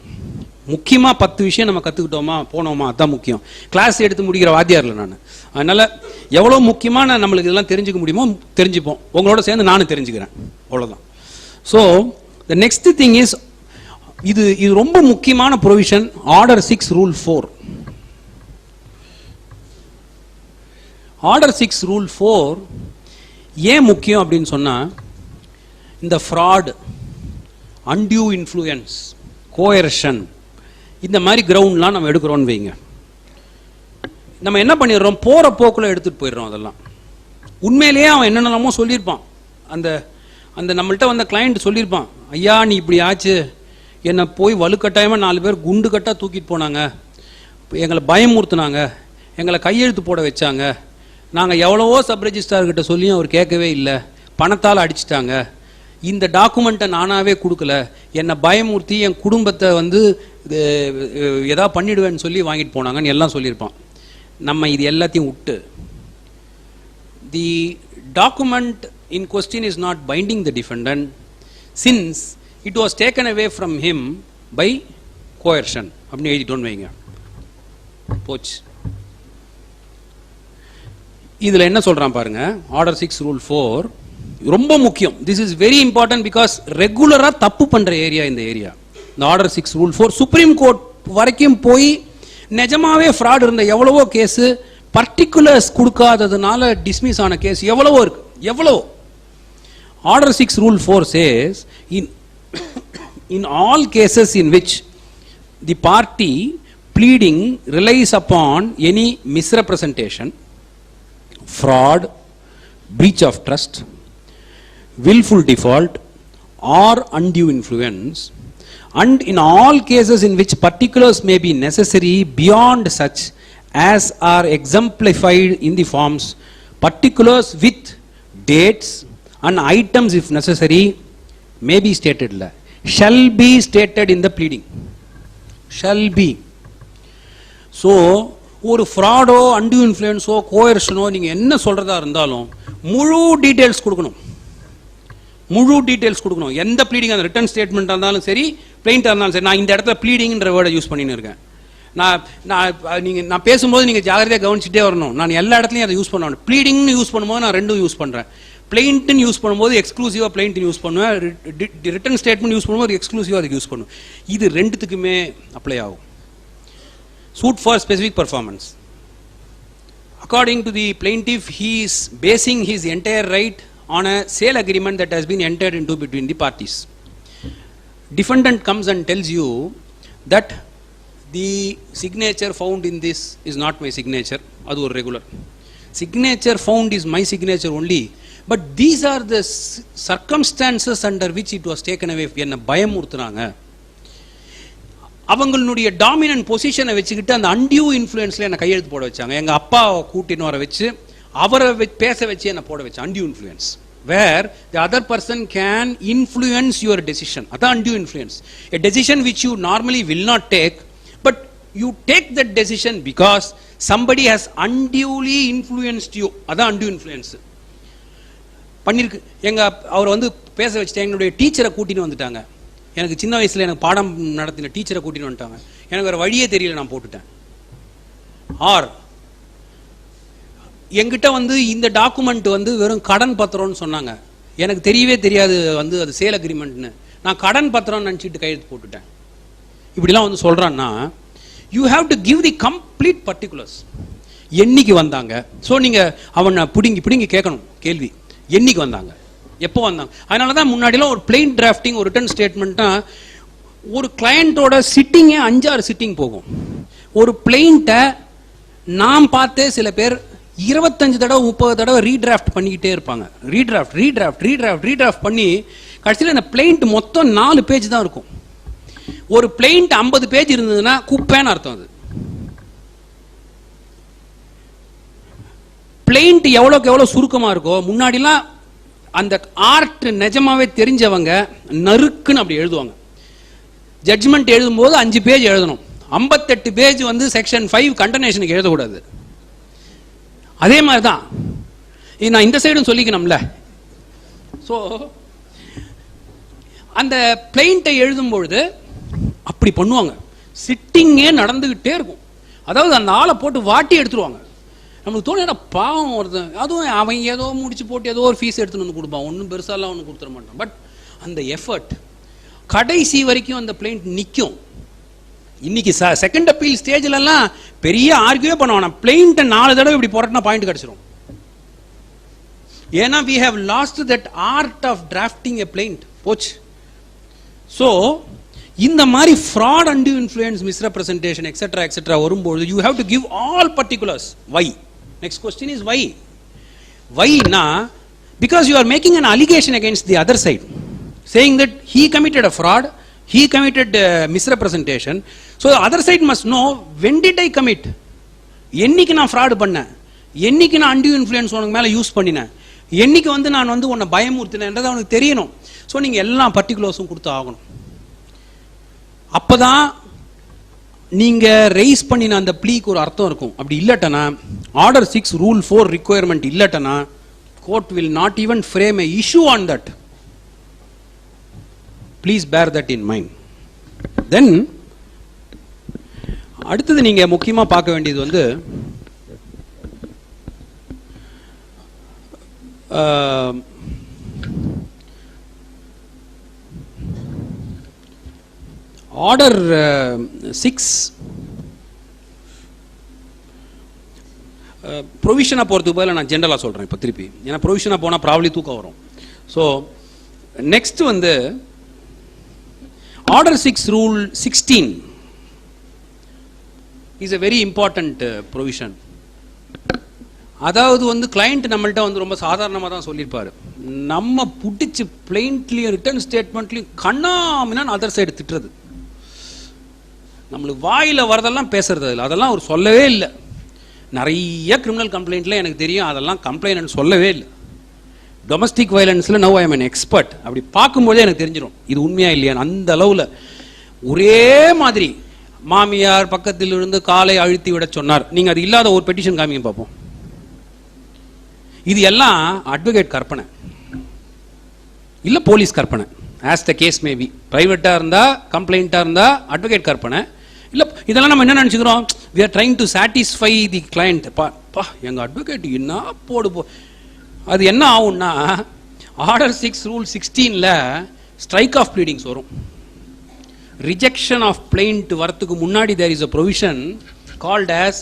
முக்கியமாக 10 விஷயம் நம்ம கற்றுக்கிட்டோமா போனோமா அதுதான் முக்கியம். கிளாஸ் எடுத்து முடிக்கிற வாத்தியாரில் நான். அதனால் எவ்வளோ முக்கியமான நம்மளுக்கு இதெல்லாம் தெரிஞ்சுக்க முடியுமோ தெரிஞ்சுப்போம். உங்களோட சேர்ந்து நானும் தெரிஞ்சுக்கிறேன், அவ்வளோதான். So the next thing is, இது ரொம்ப முக்கியமான provision, order 6 rule 4. Order 6 rule 4 ஏன் முக்கியம் அப்படின்னு சொன்னால், இந்த ஃப்ராட், அன்டியூ இன்ஃப்ளூயன்ஸ், கோயர்ஷன், இந்த மாதிரி கிரவுண்ட்லாம் நம்ம எடுக்கிறோன்னு வைங்க. நம்ம என்ன பண்ணிடுறோம், போகிற போக்கில் எடுத்துகிட்டு போயிடுறோம். அதெல்லாம் உண்மையிலேயே அவன் என்னென்னமோ சொல்லியிருப்பான். அந்த நம்மள்கிட்ட வந்த கிளைண்ட் சொல்லியிருப்பான், ஐயா நீ இப்படி ஆச்சு, என்னை போய் வலுக்கட்டாயமாக 4 பேர் குண்டு கட்டாக தூக்கிட்டு போனாங்க, எங்களை பயமுறுத்துனாங்க, எங்களை கையெழுத்து போட வச்சாங்க, நாங்கள் எவ்வளவோ சப் ரெஜிஸ்ட்ரார்கிட்ட சொல்லியும் அவர் கேட்கவே இல்லை, பணத்தால் அடிச்சிட்டாங்க, இந்த டாக்குமெண்ட்டை நானாகவே கொடுக்கல, என்னை பயமுறுத்தி என் குடும்பத்தை வந்து எதா பண்ணிடுவேன்னு சொல்லி வாங்கிட்டு போனாங்கன்னு எல்லாம் சொல்லியிருப்பான். நம்ம இது எல்லாத்தையும் விட்டு, the document in question is not binding the defendant since it was taken away from him by coercion அப்படின்னு எழுதிட்டோன்னு வைங்க, போச்சு. இதில் என்ன சொல்கிறான் பாருங்க, ஆர்டர் 6 ரூல் 4 ரொம்ப முக்கியம். This is very important because ரெகுலராக தப்பு பண்ணுற ஏரியா இந்த ஏரியா. இந்த ஆர்டர் 6 ரூல் 4 சுப்ரீம் கோர்ட் வரைக்கும் போய் நிஜமாவே ஃப்ராட் இருந்த எவ்வளவோ கேஸு பர்டிகுலர்ஸ் கொடுக்காததுனால டிஸ்மிஸ் ஆன கேஸ் எவ்வளவோ இருக்கு, எவ்வளவோ. Order 6 rule 4 says in all cases in which the party pleading relies upon any misrepresentation, fraud, breach of trust, willful default or undue influence, and in all cases in which particulars may be necessary beyond such as are exemplified in the forms, particulars with dates and items if necessary may be stated, shall be stated in the pleading, shall be. So ஒரு ஃப்ராடோ, அன்டியூ இன்ஃப்ளூயன்ஸோ, கோயர்ஷனோ நீங்கள் என்ன சொல்கிறதா இருந்தாலும் முழு டீட்டெயில்ஸ் கொடுக்கணும், முழு டீட்டெயில்ஸ் கொடுக்கணும். எந்த ப்ளீடிங், அந்த ரிட்டன் ஸ்டேட்மெண்ட்டாக இருந்தாலும் சரி, பிளைண்ட்டாக இருந்தாலும் சரி. நான் இந்த இடத்துல ப்ளீடிங்ன்ற வேர்டை யூஸ் பண்ணின்னு இருக்கேன். நான் பேசும்போது நீங்கள் ஜாகிரதையாக கவனிச்சுட்டே வரணும். நான் எல்லா இடத்துலையும் அதை யூஸ் பண்ணுவேன். ப்ளீடிங்னு யூஸ் பண்ணும்போது நான் ரெண்டும் யூஸ் பண்ணுறேன். பிளைண்ட்டுன்னு யூஸ் பண்ணும்போது எக்ஸ்க்ளூசிவாக பிளைண்ட்டுன்னு யூஸ் பண்ணுவேன். ரிட்டன் ஸ்டேட்மெண்ட் யூஸ் பண்ணும்போது எக்ஸ்க்ளூசிவாக அதுக்கு யூஸ் பண்ணுவேன். இது ரெண்டுத்துக்குமே அப்ளை ஆகும். Suit for specific performance. According to the plaintiff, he is basing his entire right on a sale agreement that has been entered into between the parties. Defendant comes and tells you that the signature found in this is not my signature. Adu or regular signature found is my signature only, but these are the circumstances under which it was taken away. என்ன பயமுறுத்துறாங்க, அவங்களுடைய டாமினன்ட் பொசிஷனை வச்சுக்கிட்டு அந்த அன்டியூ இன்ஃப்ளூயன்ஸில் என்னை கையெழுத்து போட வச்சாங்க. எங்கள் அப்பாவை கூட்டின்னு வர வச்சு அவரை பேச வச்சு என்னை போட வச்சு undue influence. Where the other person can influence your decision, அதான் undue influence. A decision which you normally will not take, but you take that decision because somebody has unduly influenced you, அதான் அன்டியூ இன்ஃப்ளூயன்ஸ் பண்ணியிருக்கு. அவர் வந்து பேச வச்சுட்டு எங்களுடைய டீச்சரை கூட்டின்னு வந்துட்டாங்க. எனக்கு சின்ன வயசில் எனக்கு பாடம் நடத்தின டீச்சரை கூட்டின்னு வந்துட்டாங்க. எனக்கு வேறு வழியே தெரியல, நான் போட்டுட்டேன். ஆர் என்கிட்ட வந்து இந்த டாக்குமெண்ட் வந்து வெறும் கடன் பத்திரம்னு சொன்னாங்க, எனக்கு தெரியவே தெரியாது வந்து அது சேல் அக்ரிமெண்ட்னு, நான் கடன் பத்திரம்னு நினச்சிட்டு கையெழுத்து போட்டுட்டேன். இப்படிலாம் வந்து சொல்கிறான்னா you have to give the complete particulars. என்னைக்கு வந்தாங்க, ஸோ நீங்கள் அவனை பிடுங்கி கேட்கணும் கேள்வி. என்னைக்கு வந்தாங்க, எப்போ வந்தாங்க. அதனால தான் முன்னாடிலாம் ஒரு பிளெயின் டிராஃப்டிங், ஒரு ரிட்டன் ஸ்டேட்மெண்ட்னா ஒரு கிளையண்ட்டோட சிட்டிங்கே 5-6 சிட்டிங் போகும். ஒரு பிளெயிண்ட்டை நாம் பார்த்தே சில பேர் 25 தடவை 30 தடவை ரீடிராஃப்ட் பண்ணிக்கிட்டே இருப்பாங்க. ரீடிராஃப்ட் பண்ணி கடைசியில் இந்த பிளெயிண்ட் மொத்தம் 4 பேஜ் தான் இருக்கும். ஒரு பிளெயிண்ட் 50 பேஜ் இருந்ததுன்னா குப்பைன்னு அர்த்தம். அது பிளெயிண்ட் எவ்வளோக்கு எவ்வளோ சுருக்கமாக இருக்கோ, முன்னாடிலாம் அந்த ஆர்ட் நிஜமாவே தெரிஞ்சவங்க நறுக்குன்னு அப்படி எழுதுவாங்க. ஜட்ஜ்மெண்ட் எழுதும்போது 5 பேஜ் எழுதணும். 58 பேஜ் வந்து செக்ஷன் 5 கண்டனேஷனுக்கு எழுதக்கூடாது. அதே மாதிரி தான் நான் இந்த சைடும் சொல்லிக்கணும்ல. ஸோ அந்த பிளெயிண்ட்டை எழுதும்பொழுது அப்படி பண்ணுவாங்க. சிட்டிங்கே நடந்துக்கிட்டே இருக்கும். அதாவது அந்த ஆளை போட்டு வாட்டி எடுத்துருவாங்க. நம்மளுக்கு தோணும் பாவம் ஒருத்தன், அதுவும் அவன் ஏதோ முடிச்சு போட்டு ஏதோ ஒரு ஃபீஸ் எடுத்துன்னு வந்து கொடுப்பான், ஒன்றும் பெருசாலாம் ஒன்று கொடுத்துட மாட்டான். பட் அந்த எஃபர்ட் கடைசி வரைக்கும் அந்த பிளெயிண்ட் நிற்கும். இன்னைக்கு செகண்ட் அப்பீல் ஸ்டேஜ்லலாம் பெரிய ஆர்கியூவே பண்ணுவான். பிளெயிண்ட்டை 4 தடவை இப்படி போராட்டினா பாயிண்ட் கிடச்சிரும். ஏன்னா we have lost that art of drafting a plaint. போச்சு. ஸோ இந்த மாதிரி fraud, undue influence, misrepresentation etc வரும்போது you have to give all particulars. Why? Next question is why? Why na? Because you are making an allegation against the other side, saying that he committed a fraud, he committed misrepresentation. So the other side must know, when did I commit? என்னைக்கு நான் fraud பண்ணேன், என்னைக்கு நான் undue influence உனக்கு மேலே யூஸ் பண்ணினேன், என்னைக்கு வந்து நான் வந்து உன்னை பயமுறுத்தினேன்றது அவனுக்கு தெரியணும். ஸோ நீங்கள் எல்லா பர்டிகுலர்ஸும் கொடுத்து ஆகணும். அப்போதான் நீங்கள் ரைஸ் பண்ணின அந்த ப்ளீக்கு ஒரு அர்த்தம் இருக்கும். அப்படி இல்லட்டனா, ஆர்டர் 6 ரூல் 4 ரிக்வயர்மெண்ட் இல்லட்டனா, court will not even frame a issue on that. Please bear that in mind. Then அடுத்தது நீங்கள் முக்கியமாக பார்க்க வேண்டியது வந்து ஆர்டர் 6 ப்ரொவிஷனாக போகிறதுக்கு பதிலாக நான் ஜென்ரலாக சொல்கிறேன் இப்போ திருப்பி. ஏன்னா ப்ரொவிஷனாக போனால் ப்ராப்ளி தூக்கம் வரும். ஸோ நெக்ஸ்ட் வந்து order 6 rule 16 is a very important provision. அதாவது வந்து கிளைண்ட் நம்மள்கிட்ட வந்து ரொம்ப சாதாரணமாக தான் சொல்லியிருப்பார். நம்ம பிடிச்சி பிளெயிண்ட்லேயும் ரிட்டர்ன் ஸ்டேட்மெண்ட்லையும் கண்ணாமினான் அதர் சைடு திட்டுறது, நம்மளுக்கு வாயில் வரதெல்லாம் பேசுறது. அதில் அதெல்லாம் அவர் சொல்லவே இல்லை. நிறைய கிரிமினல் கம்ப்ளைண்ட்ல எனக்கு தெரியும், அதெல்லாம் கம்ப்ளைண்ட் சொல்லவே இல்லை. டொமஸ்டிக் வயலன்ஸில் now I am an expert. அப்படி பார்க்கும்போதே எனக்கு தெரிஞ்சிடும் இது உண்மையா இல்லையா. அந்த அளவில் ஒரே மாதிரி மாமியார் பக்கத்தில் இருந்து காலை அழுத்தி விட சொன்னார். நீங்கள் அது இல்லாத ஒரு பெட்டிஷன் காமிங்க பார்ப்போம். இது எல்லாம் அட்வொகேட் கற்பனை, இல்லை போலீஸ் கற்பனை. As the case maybe. ப்ரைவேட்டாக இருந்தால், கம்ப்ளைண்ட்டாக இருந்தால் அட்வொகேட் கற்பனை. இல்லை இதெல்லாம் நம்ம என்ன நினச்சிக்கிறோம், we are trying to satisfy the client. பா எங்கள் அட்வொகேட் என்ன போடு போ. அது என்ன ஆகும்னா, ஆர்டர் 6 ரூல் 16ல் ஸ்ட்ரைக் ஆஃப் ப்ளீடிங்ஸ் வரும். ரிஜெக்ஷன் ஆஃப் பிளெயிண்ட் வரத்துக்கு முன்னாடி there is a provision called as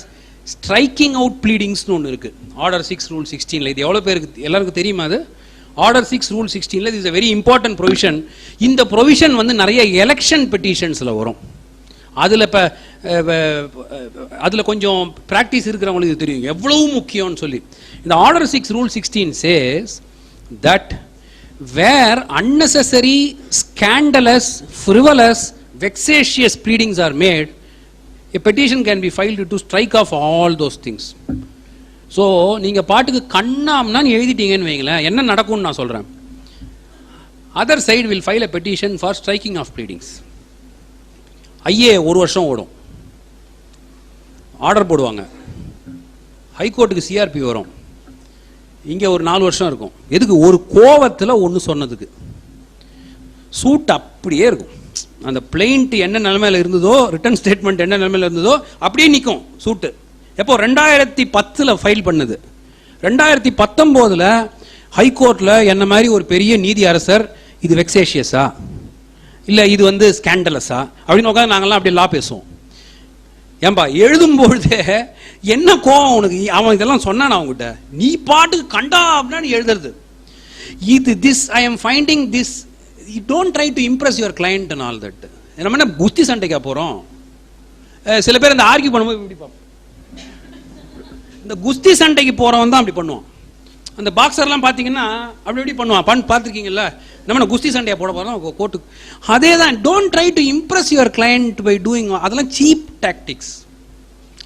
striking out ப்ளீடிங்ஸ்னு ஒன்று இருக்குது ஆர்டர் 6 ரூல் 16ல். இது எவ்வளோ பேருக்கு எல்லாருக்கும் தெரியுமா? அது ஆர்டர் 6 ரூல் 16ல் இது is a very important provision. இந்த ப்ரொவிஷன் வந்து நிறைய எலெக்ஷன் பெட்டிஷன்ஸில் வரும். அதில் இப்போ அதில் கொஞ்சம் ப்ராக்டிஸ் இருக்கிறவங்களுக்கு தெரியும் எவ்வளவு முக்கியம்னு சொல்லி. இந்த order 6 rule 16 says that where unnecessary, scandalous, frivolous, vexatious pleadings are made, a petition can be filed to strike off all those things. So நீங்கள் பாட்டுக்கு கண்ணாம்னா எழுதிட்டீங்கன்னு வைங்களேன், என்ன நடக்கும்னு நான் சொல்கிறேன். Other side will file a petition for striking of pleadings. IA 1 வருஷம் ஓடும், ஆர்டர் போடுவாங்க, ஹைகோர்ட்டுக்கு சிஆர்பி வரும், இங்கே ஒரு 4 வருஷம் இருக்கும். எதுக்கு? ஒரு கோவத்தில் ஒன்று சொன்னதுக்கு. சூட் அப்படியே இருக்கும். அந்த பிளெயிண்ட் என்ன நிலைமையில் இருந்ததோ, ரிட்டன் ஸ்டேட்மெண்ட் என்ன நிலைமையில் இருந்ததோ அப்படியே நிற்கும் சூட்டு. எப்போ? 2010 ஃபைல் பண்ணது. 2019 ஹைகோர்ட்டில் என்ன மாதிரி ஒரு பெரிய நீதி அரசர் இது வெக்ஸேஷியஸா இல்லை இது வந்து ஸ்கேண்டலஸா அப்படின்னு உட்காந்து நாங்கள்லாம் அப்படியே லா பேசுவோம். ஏன்பா எழுதும்பொழுதே என்ன கோவம் உனக்கு, அவன் இதெல்லாம் சொன்னான் அவங்ககிட்ட, நீ பாட்டுக்கு கண்டா அப்படின்னு எழுதுறது. இது this I am finding this, you don't try to impress your client and all that. நம்ம என்ன குஸ்தி சண்டைக்கா போகிறோம்? சில பேர் இந்த ஆர்கியூ பண்ணும்போது இப்படி பார்ப்போம், இந்த குஸ்தி சண்டைக்கு போகிறவன் தான் அப்படி பண்ணுவான். அந்த பாக்ஸர்லாம் பார்த்தீங்கன்னா அப்படி இப்படி பண்ணுவான், பார்த்துருக்கீங்கல்ல. நம்ம குஸ்தி சண்டையை போட போகிறோம் கோர்ட்டு. அதே தான், don't try to impress your client by doing, அதெல்லாம் cheap tactics.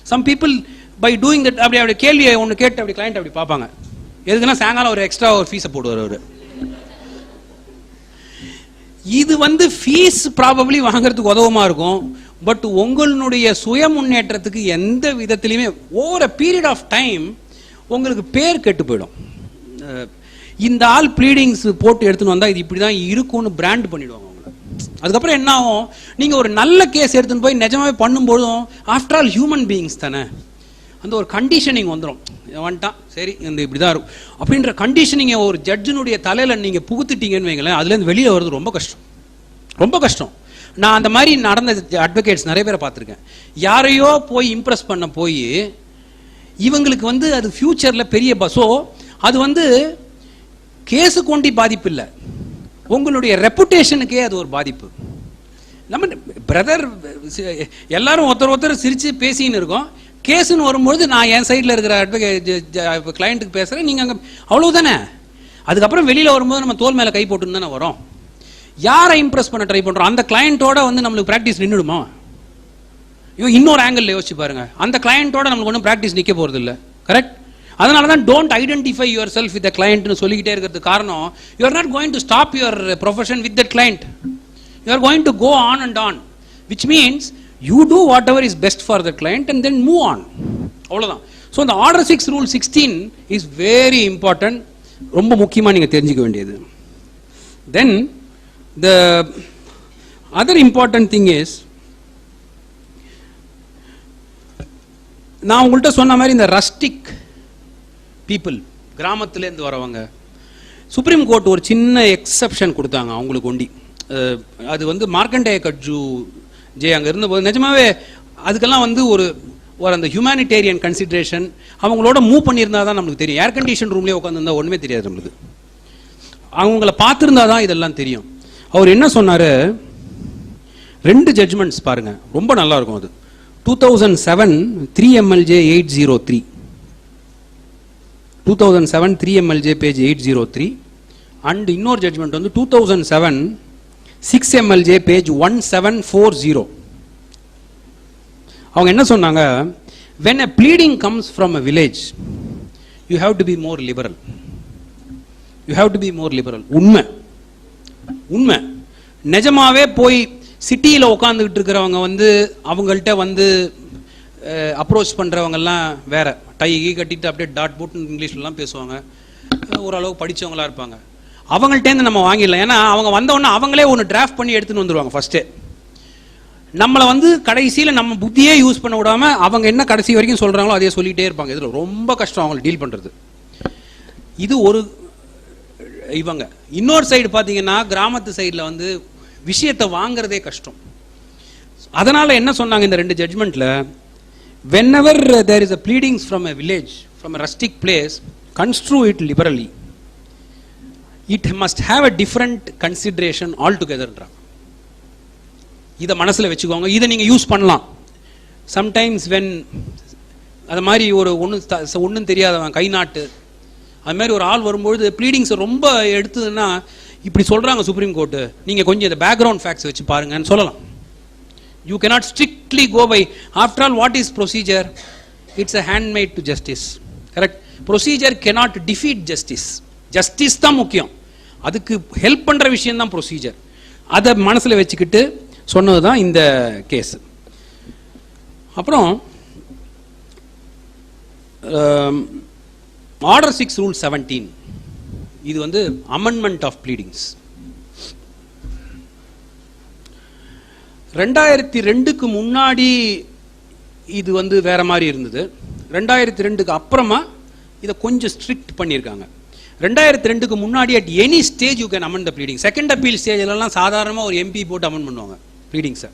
Some people by doing that அப்படி கேள்வியை ஒன்று கேட்டு அப்படி கிளையண்ட் அப்படி பார்ப்பாங்க. எதுக்குன்னா சாயங்காலம் ஒரு எக்ஸ்ட்ரா ஒரு ஃபீஸை போடுவார் அவர். இது ஃபீஸ் ப்ராபப்ளி வாங்குறதுக்கு உதவமா இருக்கும், பட் உங்களுடைய சுய முன்னேற்றத்துக்கு எந்த விதத்திலையுமே over a period of time உங்களுக்கு பேர் கெட்டு போயிடும். இந்த ஆள் ப்ளீடிங்ஸ் போட்டு எடுத்துன்னு வந்தால் இது இப்படி தான் இருக்கும்னு பிராண்ட் பண்ணிடுவாங்க அவங்கள. அதுக்கப்புறம் என்ன ஆகும், நீங்கள் ஒரு நல்ல கேஸ் எடுத்துன்னு போய் நிஜமாவே பண்ணும்போதும் ஆஃப்டர் ஆல் ஹியூமன் பீயிங்ஸ் தானே, அந்த ஒரு கண்டிஷனிங் வந்துடும். வந்துட்டான் சரி இந்த இப்படி தான் இருக்கும் அப்படின்ற கண்டிஷனிங்கை ஒரு ஜட்ஜினுடைய தலையில் நீங்கள் புகுத்துட்டீங்கன்னு வைங்களேன், அதுலேருந்து வெளியில் வர்றது ரொம்ப கஷ்டம், ரொம்ப கஷ்டம். நான் அந்த மாதிரி நடந்த அட்வொகேட்ஸ் நிறைய பேரை பார்த்துருக்கேன். யாரையோ போய் இம்ப்ரெஸ் பண்ண போய் இவங்களுக்கு அது ஃபியூச்சரில் பெரிய ஸோ அது கேஸு கொண்டி பாதிப்பு இல்லை, உங்களுடைய ரெப்புடேஷனுக்கே அது ஒரு பாதிப்பு. நம்ம பிரதர் எல்லாரும் ஒருத்தர் சிரித்து பேசின்னு இருக்கோம், கேஸுன்னு வரும்பொழுது நான் என் சைடில் இருக்கிற அட்வொகேட் கிளையண்ட்டுக்கு பேசுகிறேன், நீங்கள் அங்கே அவ்வளோதானே. அதுக்கப்புறம் வெளியில் வரும்போது நம்ம தோல் மேலே கை போட்டுன்னு தானே வரோம். யாரை இம்ப்ரெஸ் பண்ண ட்ரை பண்ணுறோம், அந்த கிளையண்ட்டோட நம்மளுக்கு ப்ராக்டிஸ் நின்றுடுமா? இன்னொரு ஆங்கிள் யோசிச்சு பாருங்க, அந்த கிளையண்ட்டோட நம்மளுக்கு ஒன்றும் ப்ராக்டிஸ் நிற்க போகிறது இல்லை. கரெக்ட்? அதனால தான் don't identify yourself with the கிளையண்ட்னு சொல்லிக்கிட்டே இருக்கிறதுக்கு காரணம், you are not going to stop your profession with that client, you are going to go on and on, which means you do whatever is best for the client and then move on. அவ்வளவுதான். So the order 6 rule 16 is very important, ரொம்ப முக்கியமா நீங்க தெரிஞ்சுக்க வேண்டியது. Then the other important thing is, நான் உங்கள்கிட்ட சொன்ன மாதிரி இந்த ரஸ்டிக் பீப்புள், கிராமத்திலேருந்து வரவங்க, சுப்ரீம் கோர்ட் ஒரு சின்ன எக்ஸப்ஷன் கொடுத்தாங்க அவங்களுக்கு ஒண்டி. அது மார்க்கண்டேய கட்ஜு ஜே அங்கே இருந்தபோது நிஜமாவே அதுக்கெல்லாம் ஒரு அந்த ஹியூமானிட்டேரியன் கன்சிடரேஷன் அவங்களோட மூவ் பண்ணியிருந்தா தான் நம்மளுக்கு தெரியும். ஏர் கண்டிஷன் ரூம்லேயே உட்காந்துருந்தா ஒன்றுமே தெரியாது நம்மளுக்கு, அவங்கள பார்த்துருந்தா தான் இதெல்லாம் தெரியும். அவர் என்ன சொன்னார், 2 ஜட்ஜ்மெண்ட்ஸ் பாருங்க, ரொம்ப நல்லா இருக்கும். அது 2007 3 MLJ 803, 2007 3 MLJ பேஜ் 803, அண்ட் இன்னொரு ஜட்ஜ்மெண்ட் 2007 6 MLJ பேஜ் 1740. அவங்க என்ன சொன்னாங்க, when a pleading comes from a village you have to be more liberal, you have to be more liberal. உண்மை நிஜமாவே போய் சிட்டியில் உட்காந்துக்கிட்டு இருக்கிறவங்க அவங்கள்ட்ட அப்ரோச் பண்ணுறவங்கெல்லாம் வேற, டை கட்டிட்டு அப்படியே டாட் போட்டு இங்கிலீஷ்லாம் பேசுவாங்க, ஓரளவு படித்தவங்களா இருப்பாங்க. அவங்கள்ட்டேருந்து நம்ம வாங்கிடலாம், ஏன்னா அவங்க வந்தோடனே அவங்களே ஒன்று டிராஃப்ட் பண்ணி எடுத்துன்னு வந்துடுவாங்க ஃபர்ஸ்டே. நம்மளை கடைசியில் நம்ம புத்தியே யூஸ் பண்ண விடாம அவங்க என்ன கடைசி வரைக்கும் சொல்கிறாங்களோ அதே சொல்லிகிட்டே இருப்பாங்க. இதில் ரொம்ப கஷ்டம் அவங்களை டீல் பண்ணுறது. இது ஒரு இவங்க. இன்னொரு சைடு பார்த்தீங்கன்னா கிராமத்து சைடில் விஷயத்தை வாங்குறதே கஷ்டம். அதனால் என்ன சொன்னாங்க இந்த 2 ஜட்ஜ்மெண்ட்டில், whenever there is a pleadings from a village, from a rustic place, construe it liberally. It must have a different consideration altogether. இதை மனசில் வச்சுக்கோங்க, இதை நீங்கள் யூஸ் பண்ணலாம். சம்டைம்ஸ் வென் அது மாதிரி ஒன்றும் தெரியாதவன் கை நாட்டு அது மாதிரி ஒரு ஆள் வரும்பொழுது ப்ளீடிங்ஸை ரொம்ப எடுத்ததுன்னா, இப்படி சொல்கிறாங்க சுப்ரீம் கோர்ட்டு, நீங்கள் கொஞ்சம் இந்த பேக்ரவுண்ட் ஃபேக்ட்ஸ் வச்சு பாருங்கன்னு சொல்லலாம். You cannot strictly go by, after all what is procedure, it's a handmaid to justice. Correct? Procedure cannot defeat justice, justice தான் முக்கியம், அதுக்கு ஹெல்ப் பண்ணுற விஷயம் தான் ப்ரொசீஜர். அதை மனசில் வச்சுக்கிட்டு சொன்னது தான் இந்த கேஸ். அப்புறம் ஆர்டர் 6 ரூல் 17, இது அமெண்ட்மெண்ட் ஆஃப் ப்ளீடிங்ஸ். 2002க்கு முன்னாடி இது வேற மாதிரி இருந்தது. 2002க்கு அப்புறமா இதை கொஞ்சம் ஸ்ட்ரிக்ட் பண்ணியிருக்காங்க. 2002க்கு முன்னாடி at any stage you can amend the pleading. Second appeal ஸ்டேஜ்லாம் சாதாரணமாக ஒரு MP போட்டு அமெண்ட் பண்ணுவாங்க ப்ளீடிங்ஸை.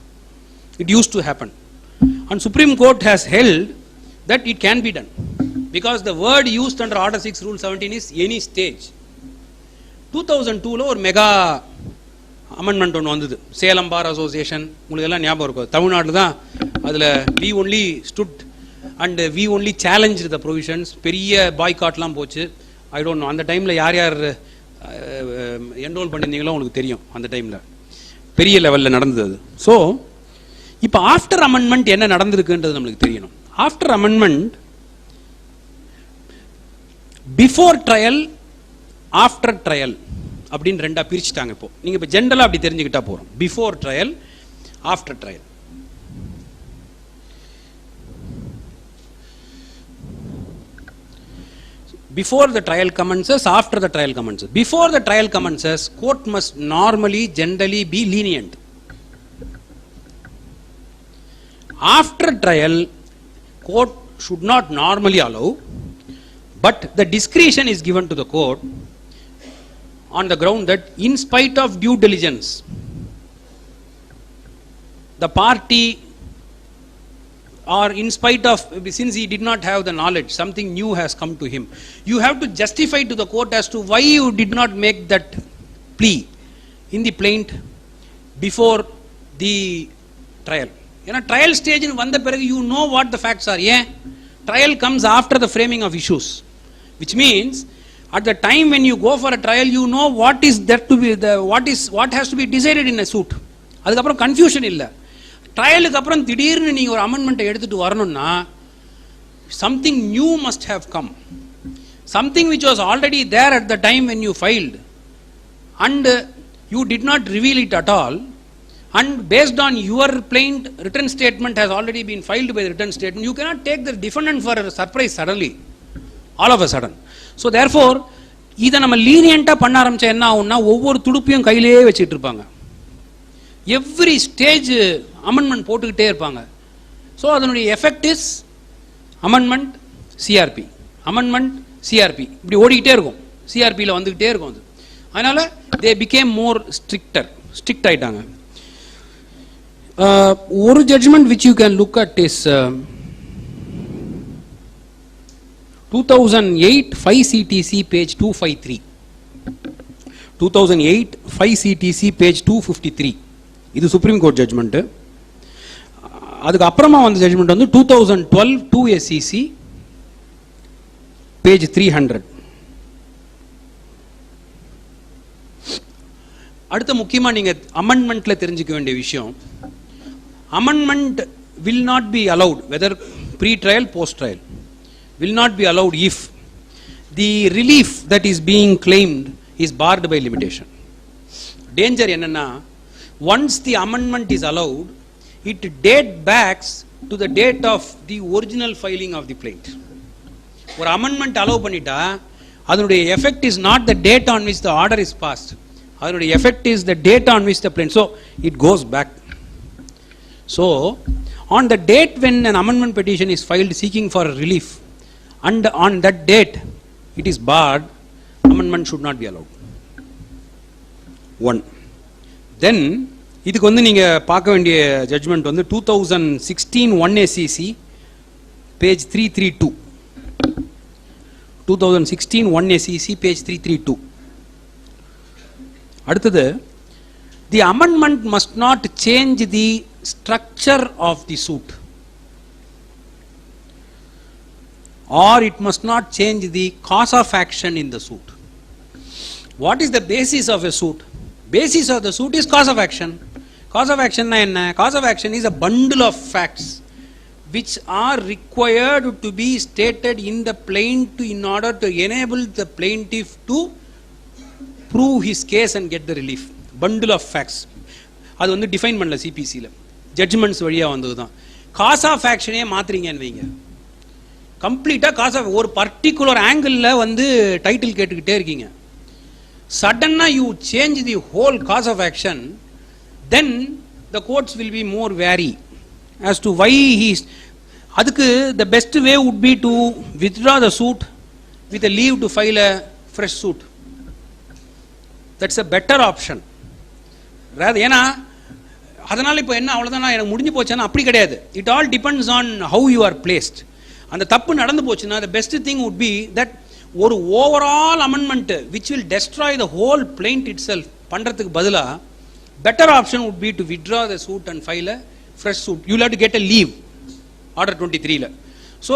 It used to happen. And Supreme Court has held that it can be done. Because the word used under Order 6 Rule 17 is any stage. 2002 ஒரு மெகா அமெண்ட்மெண்ட் ஒன்று வந்தது. சேலம் பார் அசோசியேஷன், உங்களுக்கு எல்லாம் ஞாபகம் இருக்கும். தமிழ்நாட்டில் தான் அதில் we only stood and we only challenge the provisions. பெரிய பாய்காட்லாம் போச்சு. ஐ டோன்ட் நோ அந்த டைமில் யார் யார் என்ரோல் பண்ணியிருந்தீங்களோ உங்களுக்கு தெரியும். அந்த டைமில் பெரிய லெவலில் நடந்தது அது. ஸோ இப்போ ஆஃப்டர் அமெண்ட்மெண்ட் என்ன நடந்திருக்குன்றது நம்மளுக்கு தெரியணும். After amendment before trial after trial அப்படின்னு ரெண்டா பிரிச்சுட்டாங்க. இப்போ நீங்க இப்போ ஜென்ரலா அப்படி தெரிஞ்சுக்கிட்டா போறோம். Before trial after trial. Before the trial commences, after the trial commences. Before the trial commences, court must normally, generally be lenient. After trial, court should not normally allow, but the discretion is given to the court on the ground that in spite of due diligence, the party, or in spite of, since he did not have the knowledge, something new has come to him, you have to justify to the court as to why you did not make that plea in the plaint before the trial. ஏன்னா ட்ரையல் ஸ்டேஜ் வந்த பிறகு you know what the facts are. ஏன் trial comes after the framing of issues, which means at the time when you go for a trial, you know what is there to be what has to be decided in a suit. அதுக்கப்புறம் கன்ஃபியூஷன் இல்லை. ட்ரையலுக்கு அப்புறம் திடீர்னு நீங்கள் ஒரு அமெண்ட்மெண்ட்டை எடுத்துகிட்டு வரணும்னா something new must have come, something which was already there at the time when you filed and you did not reveal it at all, and based on your plaint written statement has already been filed by written statement, you cannot take the defendant for surprise suddenly, all of a sudden. So therefore இதை நம்ம லீனியண்ட்டாக பண்ண ஆரம்பித்தா என்ன ஆகும்னா ஒவ்வொரு துடுப்பையும் கையிலேயே வச்சுட்டு இருப்பாங்க. எவ்ரி ஸ்டேஜ் அமெண்ட்மெண்ட் போட்டுக்கிட்டே இருப்பாங்க. ஸோ அதனுடைய effect is amendment CRP, amendment CRP இப்படி ஓடிக்கிட்டே இருக்கும். சிஆர்பியில் வந்துக்கிட்டே இருக்கும் அது. அதனால தே பிகேம் மோர் ஸ்ட்ரிக்ட் ஆயிட்டாங்க. ஒரு judgment which you can look at is 2008 5 CTC page 253. 2008 5 CTC page 253. இது சுப்ரீம் கோர்ட் ஜட்ஜ்மெண்ட். அதுக்கு அப்புறமா வந்த ஜட்ஜ்மெண்ட் வந்து 2012 2 SCC பேஜ் 300. அடுத்த முக்கியமாக நீங்கள் அமெண்ட்மெண்ட்டில் தெரிஞ்சுக்க வேண்டிய விஷயம், amendment will not be allowed whether pre trial post trial will not be allowed if the relief that is being claimed is barred by limitation. Danger enna, once the amendment is allowed, it date backs to the date of the original filing of the plaint. Or amendment allow பண்ணிட்டா அதனுடைய effect is not the date on which the order is passed, அதனுடைய effect is the date on which the plaint, so it goes back. So on the date when an amendment petition is filed seeking for relief, and on that date it is barred, amendment should not be allowed. One. Then இதுக்கு வந்து நீங்க பார்க்க வேண்டிய ஜட்ஜ்மெண்ட் வந்து 2016 1 SCC page 332. 2016 1 SCC page 332. அடுத்தது, the amendment must not change the structure of the suit, or it must not change the cause of action in the suit. What is the basis of a suit? Basis of the suit is cause of action. Cause of action na enna? Cause of action is a bundle of facts which are required to be stated in the plaint in order to enable the plaintiff to prove his case and get the relief. Bundle of facts. அது வந்து டிஃபைன் பண்ணல சிபிசியில், ஜட்ஜ்மெண்ட்ஸ் வழியாக வந்தது தான். காஸ் ஆஃப் ஆக்ஷனே மாத்துறீங்கன்னு வைங்க, கம்ப்ளீட்டாக காஸ் ஆஃப் ஒரு பர்டிகுலர் ஆங்கிளில் வந்து டைட்டில் கேட்டுக்கிட்டே இருக்கீங்க, சடனாக you change the whole cause of action, then the courts will be more wary as to why he's. அதுக்கு the best way would be to withdraw the suit with a leave to file a fresh suit. That's a better option. ஏன்னா அதனால் இப்போ என்ன அவ்வளோதான் எனக்கு முடிஞ்சு போச்சுன்னா அப்படி கிடையாது. It all depends on how you are placed. அந்த தப்பு நடந்து போச்சுன்னா the best thing would be that ஒரு overall amendment which will destroy the whole plaint itself பண்ணுறதுக்கு பதிலாக better option would be to withdraw the suit and file a fresh suit. You have to get a leave order 23ல. ஸோ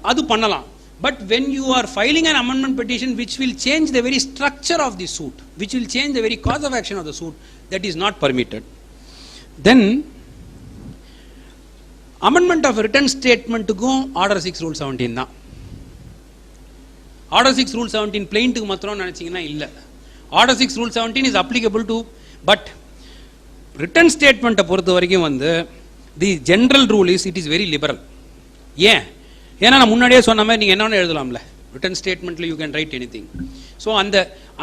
அது பண்ணலாம். But when you are filing an amendment petition which will change the very structure of the suit, which will change the very cause of action of the suit, that is not permitted. Then amendment of written statement க்கு order 6 rule 17 தான். order 6 rule 17 plaint க்கு மாத்திரம் நினைச்சீங்கன்னா இல்ல. order 6 rule 17 is applicable to, but written statement பொறுத்த வரைக்கும் வந்து the general rule is it is very liberal. ஏன்? ஏன்னா நான் முன்னாடியே சொன்ன மாதிரி நீங்கள் என்னென்ன எழுதலாம்ல, ரிட்டன் ஸ்டேட்மெண்ட்டில் you can write anything. So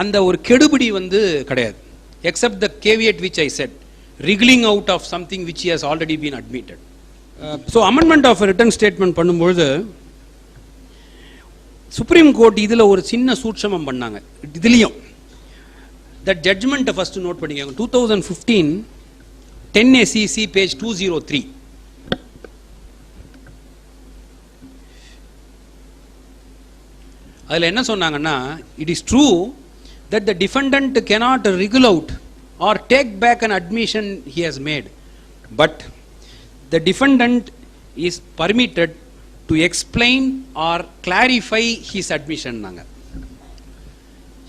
அந்த ஒரு கெடுபிடி வந்து கிடையாது. Except the caveat which I said, recalling out of something which has already been admitted. So amendment of written statement பண்ணும்பொழுது சுப்ரீம் கோர்ட் இதில் ஒரு சின்ன சூட்சமம் பண்ணாங்க. இதுலேயும் தட் ஜட்ஜ்மெண்ட்டை ஃபஸ்ட்டு நோட் பண்ணிக்கோங்க. 2015 10 ACC பேஜ் 203. அதில் என்ன சொன்னாங்கன்னா, it is true that the defendant cannot wriggle out or take back an admission he has made, but the defendant is permitted to explain or clarify his admission.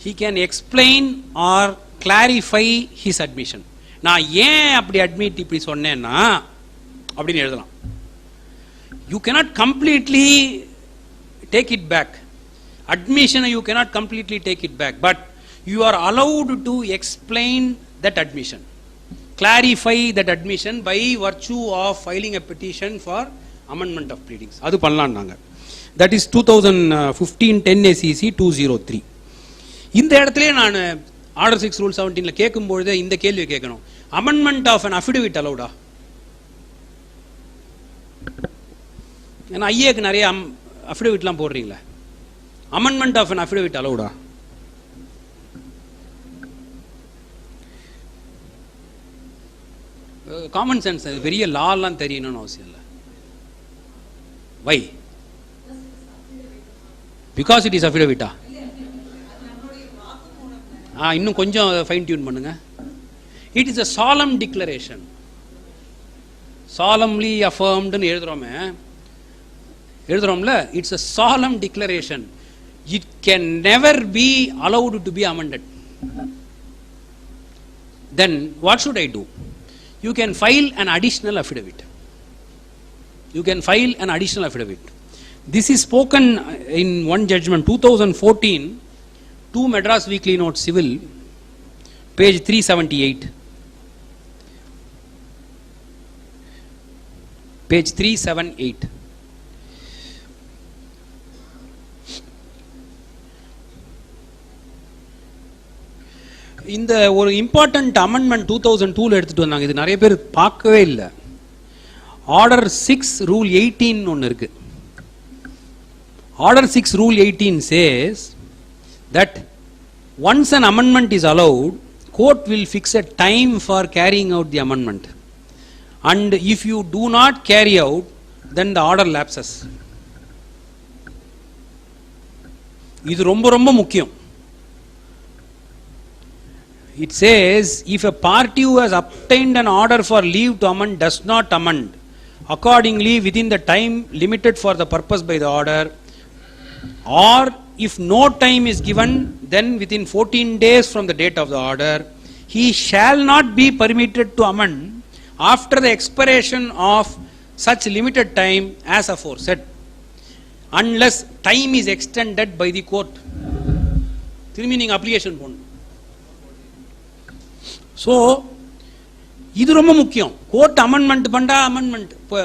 He can explain or clarify his admission. நான் ஏன் அப்படி அட்மிட் இப்படி சொன்னேன்னா அப்படின்னு எழுதலாம். You cannot completely take it back. Admission you cannot completely take it back, but you are allowed to explain that admission, clarify that admission by virtue of filing a petition for amendment of pleadings. adu pannalaanga. That is 2015 10 ACC 203. இந்த இடத்துல நான் ஆர்டர் 6 ரூல் 17ல கேட்கும்போது இந்த கேள்வி கேட்கணும், amendment of an affidavit allowed? ஏன்னா ஐஏக்கு நிறைய அஃபிடவிட்லாம் போடுறீங்களா, amendment of an affidavit allowed? Common sense, பெரிய லாலாம் தெரியணும்னு அவசியம் இல்லை. வை? பிகாஸ் இட் இஸ் அஃபிடவிட்டா? இன்னும் கொஞ்சம் ஃபைன் டியூன் பண்ணுங்க. It is a solemn declaration. Solemnly அஃபர்ம்டுன்னு எழுதுறோம்ல, it's a solemn declaration. It can never be allowed to be amended. Then what should I do? You can file an additional affidavit. You can file an additional affidavit. This is spoken in one judgment 2014 2 Madras Weekly Note Civil page 378. Page 378. இந்த ஒரு இம்பார்ட்டன்ட் அமெண்ட்மெண்ட் 2002ல எடுத்துட்டு வந்தாங்க. இது நிறைய பேர் பார்க்கவே இல்லை. ஆர்டர் 6 ரூல் 18 ஒன்று இருக்கு. Order 6 rule 18 says that once an amendment is allowed, court will fix a time for carrying out the amendment, and if you do not carry out, then the order lapses. இது ரொம்ப ரொம்ப முக்கியம். It says, if a party who has obtained an order for leave to amend does not amend accordingly within the time limited for the purpose by the order, or if no time is given, then within 14 days from the date of the order, he shall not be permitted to amend after the expiration of such limited time as aforesaid, unless time is extended by the court. திரும்பி நீங்கள் அப்ளிகேஷன் போடணும். ஸோ இது ரொம்ப முக்கியம். கோர்ட் அமெண்ட்மெண்ட் பண்ணிட்டா அமெண்ட்மெண்ட், இப்போ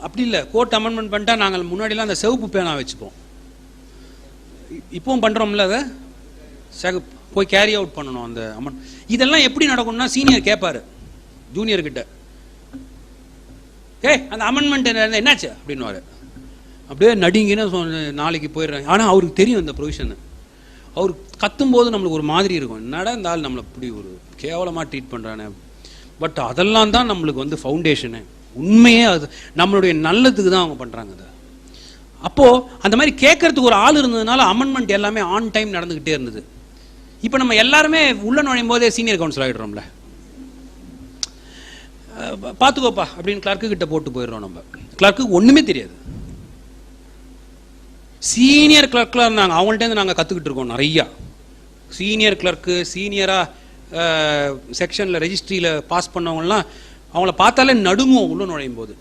அப்படி இல்லை, கோர்ட் அமெண்ட்மெண்ட் பண்ணிட்டா நாங்கள் முன்னாடிலாம் அந்த சிவப்பு பேனா வச்சுப்போம், இப்பவும் பண்ணுறோம்ல, அதை போய் கேரி அவுட் பண்ணணும் அந்த அமெண்ட். இதெல்லாம் எப்படி நடக்கும்னா, சீனியர் கேட்பாரு ஜூனியர்கிட்ட, அந்த அமெண்ட்மெண்ட் என்னாச்சு அப்படின்னுவாரு. அப்படியே நடிங்கன்னு நாளைக்கு போயிடுறாங்க. ஆனால் அவருக்கு தெரியும் இந்த ப்ரொவிஷன். அவர் கத்தும்போது நம்மளுக்கு ஒரு மாதிரி இருக்கும், என்னடா இந்த ஆள் நம்மளை இப்படி ஒரு கேவலமாக ட்ரீட் பண்ணுறானே. பட் அதெல்லாம் தான் நம்மளுக்கு வந்து ஃபவுண்டேஷனு. உண்மையே அது நம்மளுடைய நல்லதுக்கு தான் அவங்க பண்ணுறாங்க. அதை அப்போது அந்த மாதிரி கேட்கறதுக்கு ஒரு ஆள் இருந்ததுனால அமெண்ட்மெண்ட் எல்லாமே ஆன் டைம் நடந்துக்கிட்டே இருந்தது. இப்போ நம்ம எல்லாருமே உள்ள நுழையும் போதே சீனியர் கவுன்சில் ஆகிடுறோம்ல, பார்த்துக்கோப்பா அப்படின்னு கிளர்க்கு கிட்ட போட்டு போயிடுறோம். நம்ம கிளர்க்கு ஒன்றுமே தெரியாது. சீனியர் கிளர்க்கெலாம் இருந்தாங்க, அவங்கள்ட்டேருந்து நாங்கள் கற்றுக்கிட்டு இருக்கோம் நிறையா. சீனியர் கிளர்க்கு, சீனியராக செக்ஷனில் ரெஜிஸ்ட்ரியில் பாஸ் பண்ணவங்கலாம் அவங்கள பார்த்தாலே நடுங்குவோம் உள்ள நுழையும் போது.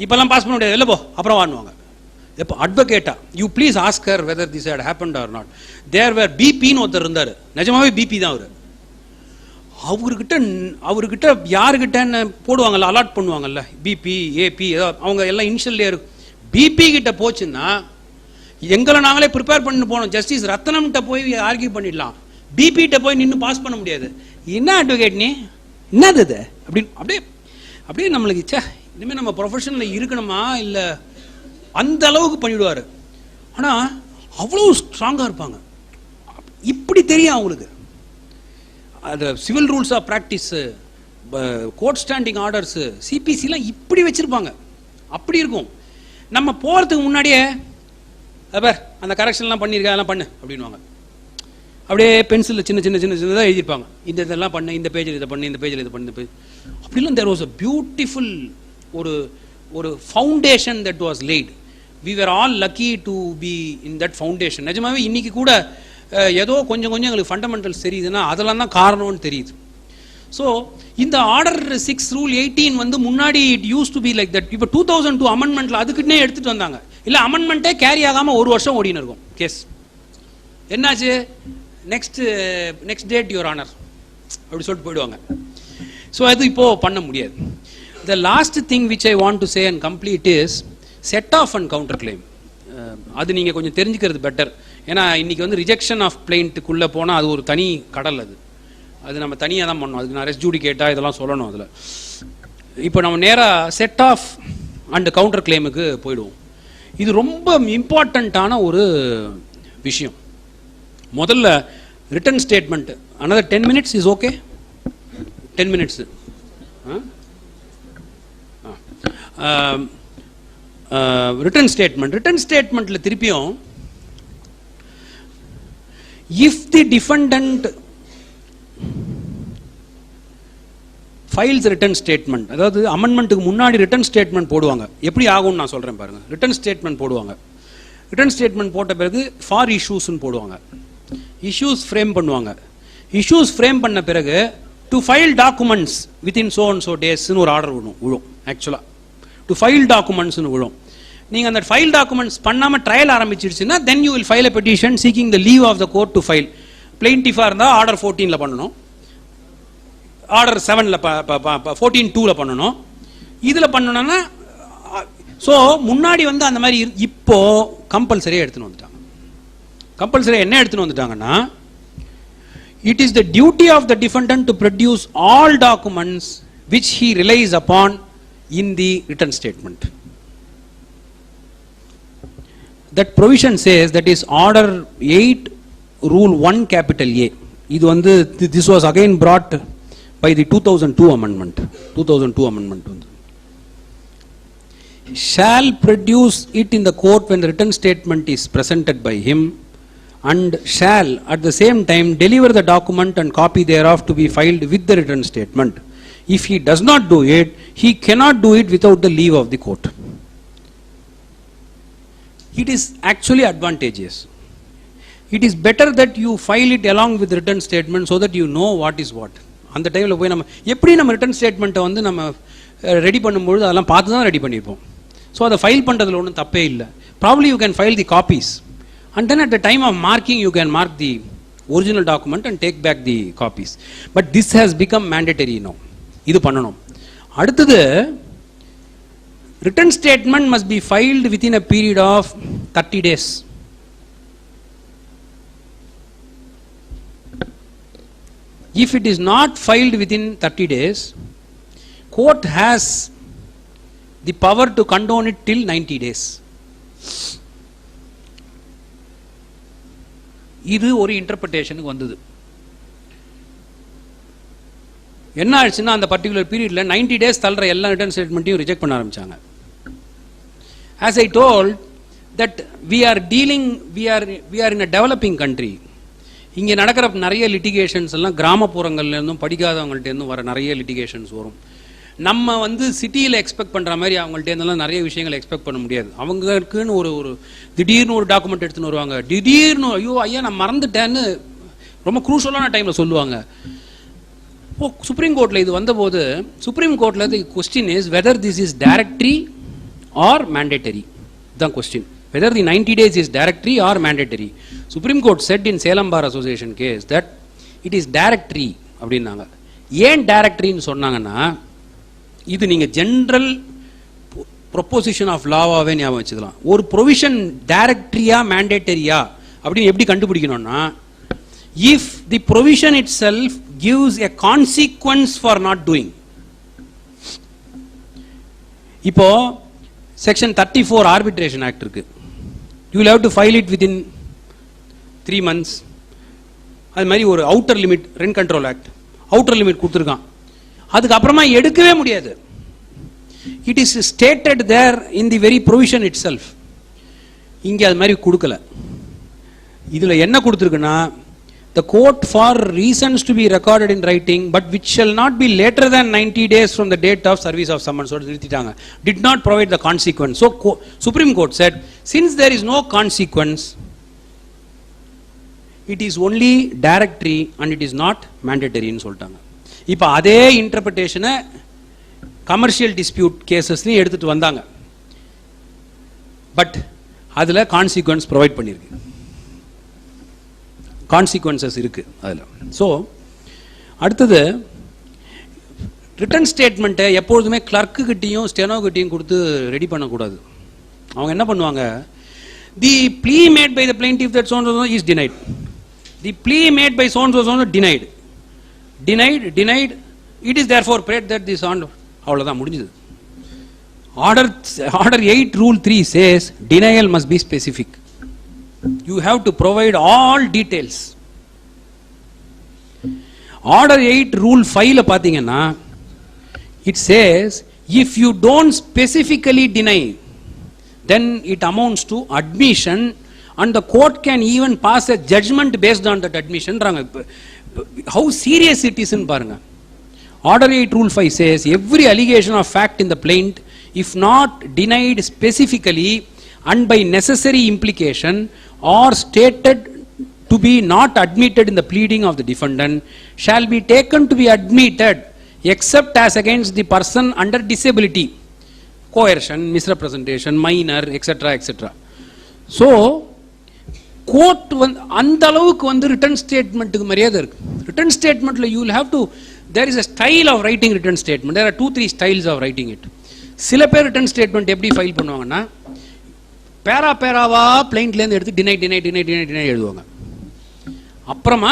இப்போல்லாம் பாஸ் பண்ண முடியாது, இல்லை போ அப்புறம் வாங்குவாங்க. எப்போ அட்வொகேட்டா you please ask her whether this had happened or not. There were பிபின்னு ஒருத்தர் இருந்தார், நிஜமாவே பிபி தான் அவர். அவர்கிட்ட யாருக்கிட்டன்னு போடுவாங்கல்ல, அலாட் பண்ணுவாங்கல்ல, பிபி ஏபி அவங்க எல்லாம் இனிஷியல் லேயர். பிபி கிட்ட போச்சுன்னா எங்களை நாங்களே ப்ரிப்பேர் பண்ணி போனோம். ஜஸ்டிஸ் ரத்னம்கிட்ட போய் ஆர்கியூ பண்ணிடலாம், பிபிகிட்ட போய் நின்று பாஸ் பண்ண முடியாது. என்ன அட்வொகேட் நீ என்னது இது அப்படின்னு அப்படியே நம்மளுக்கு சே இனிமேல் நம்ம ப்ரொஃபஷனில் இருக்கணுமா இல்லை, அந்த அளவுக்கு பண்ணிவிடுவார். ஆனால் அவ்வளோ ஸ்ட்ராங்காக இருப்பாங்க. இப்படி தெரியும் அவங்களுக்கு. அது civil rules of practice, court standing orders, சிபிசிலாம் இப்படி வச்சுருப்பாங்க. அப்படி இருக்கும். நம்ம போகிறதுக்கு முன்னாடியே அப்பர் அந்த கரெக்ஷன்லாம் பண்ணியிருக்கா, அதெல்லாம் பண்ணு அப்படின்வாங்க. அப்படியே பென்சிலில் சின்ன சின்ன சின்ன சின்னதாக எழுதியிருப்பாங்க, இந்த இதெல்லாம் பண்ணு, இந்த பேஜில் இதை பண்ணு, இந்த பேஜில் இதை பண்ணு, இந்த பேஜ் அப்படிலாம். தேர் வாஸ் அ பியூட்டிஃபுல் ஒரு foundation that was laid. We were all lucky to be in that foundation. நிஜமாவே இன்னைக்கு கூட ஏதோ கொஞ்சம் எங்களுக்கு ஃபண்டமெண்டல்ஸ் தெரியுதுன்னா அதெல்லாம் தான் காரணம்னு தெரியுது. ஸோ இந்த ஆர்டர் 6 ரூல் 18 வந்து முன்னாடி it used to be like that. இப்போ 2002 அமெண்ட்மெண்ட்டில் அதுக்குன்னே எடுத்துகிட்டு வந்தாங்க. இல்லை அமெண்ட்மெண்ட்டே கேரி ஆகாமல் ஒரு வருஷம் ஓடின்னு இருக்கும் கேஸ். என்னாச்சு, நெக்ஸ்ட் டேட் யுவர் ஆனர் அப்படி சொல்லிட்டு போயிடுவாங்க. ஸோ அது இப்போது பண்ண முடியாது. The last thing which I want to say and complete is set off and counter claim. அது நீங்கள் கொஞ்சம் தெரிஞ்சுக்கிறது பெட்டர். ஏன்னா இன்றைக்கி வந்து ரிஜெக்ஷன் ஆஃப் பிளைண்ட்டுக்குள்ளே போனால் அது ஒரு தனி கடல். அது நம்ம தனியாக தான் பண்ணணும். அதுக்கு நான் ரெஸ் ஜூடிகேட்டாக இதெல்லாம் சொல்லணும். அதில் இப்போ நம்ம நேராக செட் ஆஃப் அண்ட் கவுண்டர் கிளைமுக்கு போயிடுவோம். இது ரொம்ப இம்பார்ட்டண்ட்டான ஒரு விஷயம். முதல்ல written statement. another 10 minutes is okay? 10 minutes. Written ஸ்டேட்மெண்ட்டில் திருப்பியும் if the defendant files written statement, அதாவது அமெண்ட்மெண்ட்டுக்கு முன்னாடி ரிட்டன் ஸ்டேட்மெண்ட் போடுவாங்க. எப்படி ஆகும்னு நான் சொல்கிறேன் பாருங்கள். ரிட்டன் ஸ்டேட்மெண்ட் போடுவாங்க. ரிட்டன் ஸ்டேட்மெண்ட் போட்ட பிறகு ஃபார் இஷ்யூஸ்ன்னு போடுவாங்க. இஷ்யூஸ் ஃப்ரேம் பண்ணுவாங்க. இஷ்யூஸ் ஃப்ரேம் பண்ண பிறகு to file documents within so and so டேஸ்ன்னு ஒரு ஆர்டர் விழும். ஆக்சுவலாக டு ஃபைல் டாக்குமெண்ட்ஸ்னு விழும். நீங்கள் அந்த ஃபைல் டாக்குமெண்ட்ஸ் பண்ணாமல் ட்ரையல் ஆரம்பிச்சிருச்சுன்னா then you will file a petition seeking the leave of the court to file. பிளைன்டிஃபாக இருந்தால் ஆர்டர் 14 பண்ணணும், ஆர்டர் 7 14(2) பண்ணணும். இதில் பண்ணணும்னா ஸோ முன்னாடி வந்து அந்த மாதிரி இப்போ கம்பல்சரியாக எடுத்துன்னு வந்துட்டாங்க. கம்பல்சரியாக என்ன எடுத்துன்னு வந்துட்டாங்கன்னா, it is the duty of the defendant to produce all documents which he relies upon in the written statement. That provision says, that is order 8 rule 1 capital A. இது வந்து this was again brought by the 2002 amendment. 2002 amendment வந்து shall produce it in the court when the written statement is presented by him, and shall at the same time deliver the document and copy thereof to be filed with the written statement. If he does not do it, he cannot do it without the leave of the court. It is actually advantageous. It is better that you file it along with written statement so that you know what is what. அந்த டைமில் போய் நம்ம எப்படி நம்ம ரிட்டன் ஸ்டேட்மெண்ட்டை வந்து நம்ம ரெடி பண்ணும்பொழுது அதெல்லாம் பார்த்து தான் ரெடி பண்ணியிருப்போம். ஸோ அதை ஃபைல் பண்ணுறதுல ஒன்றும் தப்பே இல்லை. Probably you can file the copies and then at the time of marking you can mark the original document and take back the copies. But this has become mandatory now. இது பண்ணணும். அடுத்தது written statement must be filed within a period of 30 days. If it is not filed within 30 days, court has the power to condone it till 90 days. இது ஒரு இன்டர்பிரேஷனுக்கு வந்தது. என்ன ஆச்சுன்னா அந்த பர்டிகுலர் பீரியட்ல 90 days தள்ளுற எல்லா ரிட்டர்ன் ஸ்டேட்மெண்ட்டையும் ரிஜெக்ட் பண்ண ஆரம்பிச்சாங்க. As I told that we are in a developing country. இங்கே நடக்கிற நிறைய லிட்டிகேஷன்ஸ் எல்லாம் கிராமப்புறங்கள்லேருந்தும் படிக்காதவங்கள்ட்டேருந்தும் வர நிறைய லிட்டிகேஷன்ஸ் வரும். நம்ம வந்து சிட்டியில் எக்ஸ்பெக்ட் பண்ணுற மாதிரி அவங்கள்ட்டேருந்தெல்லாம் நிறைய விஷயங்களை எக்ஸ்பெக்ட் பண்ண முடியாது. அவங்களுக்குன்னு ஒரு திடீர்னு ஒரு டாக்குமெண்ட் எடுத்துன்னு வருவாங்க. திடீர்னு ஐயோ ஐயா நான் மறந்துட்டேன்னு ரொம்ப குரூஷலான டைமில் சொல்லுவாங்க. சுப்ரீம் கோர்ட்டில் இது வந்தபோது சுப்ரீம் கோர்ட்டில் the question is whether this is directory or mandatory தான் question. Whether the 90 days is directory or mandatory. Supreme Court said in Salem Bar Association case that it is directory அப்படின்னாங்க. ஏன் directoryன்னு சொன்னாங்கன்னா இது நீங்கள் ஜென்ரல் ப்ரொப்போசிஷன் ஆஃப் லாவாகவே ஞாபகம் வச்சுக்கலாம். ஒரு ப்ரொவிஷன் டைரக்டரியா மேண்டேட்டரியா அப்படின்னு எப்படி கண்டுபிடிக்கணும்னா if the provision itself gives a consequence for not doing. இப்போ செக்ஷன் 34 ஆர்பிட்ரேஷன் ஆக்ட் இருக்கு. You will have to file it within 3 months. அது மாதிரி ஒரு outer limit rent control act outer limit கொடுத்துருக்கான். அதுக்கப்புறமா எடுக்கவே முடியாது. It is stated there in the very provision itself. இங்கே அது மாதிரி கொடுக்கல. இதில் என்ன கொடுத்துருக்குன்னா the court for reasons to be recorded in writing but which shall not be later than 90 days from the date of service of summons நிறுத்திட்டாங்க. did not provide the consequence. So Supreme Court said since there is no consequence it is only directory and it is not mandatory ன்னு சொல்லிட்டாங்க. இப்போ அதே இன்டர்பிரேஷனை கமர்ஷியல் டிஸ்பியூட் கேசஸ்லையும் எடுத்துட்டு வந்தாங்க. பட் அதில் கான்சிக்வன்ஸ் ப்ரொவைட் பண்ணியிருக்கு. கான்சிக்வன்சஸ் இருக்கு அதில். ஸோ அடுத்தது ரிட்டர்ன் ஸ்டேட்மெண்ட்டை எப்பொழுதுமே கிளர்க்குகிட்டையும் ஸ்டெனோகிட்டையும் கொடுத்து ரெடி பண்ணக்கூடாது. அவங்க என்ன பண்ணுவாங்க, the plea made by the plaintiff that so and so is denied. The plea made by so and so denied. denied it is therefore prayed that this on அவ்வளோதான் முடிஞ்சது. Order 8 rule 3 says denial must be specific. You have to provide all details. Order 8 rule 5 பாத்தீங்கன்னா it says if you don't specifically deny then it amounts to admission and the court can even pass a judgment based on that admission. How serious it is ன்னு பாருங்க. Order 8 rule 5 says every allegation of fact in the plaint if not denied specifically and by necessary implication or stated to be not admitted in the pleading of the defendant shall be taken to be admitted except as against the person under disability, coercion, misrepresentation, minor, etc. etc. So court அந்த அளவுக்கு வந்து ரிட்டர்ன் ஸ்டேட்மெண்ட்டுக்கு மரியாதை இருக்கு. ரிட்டர்ன் ஸ்டேட்மெண்ட்ல you will have to, there is a style of writing written statement. There are 2-3 styles of writing it. சில பேர் ரிட்டர்ன் ஸ்டேட்மெண்ட் எப்படி ஃபைல் பண்ணுவாங்கன்னா பேராவா பிளைண்ட்லேருந்து எடுத்து டினை எழுதுவாங்க. அப்புறமா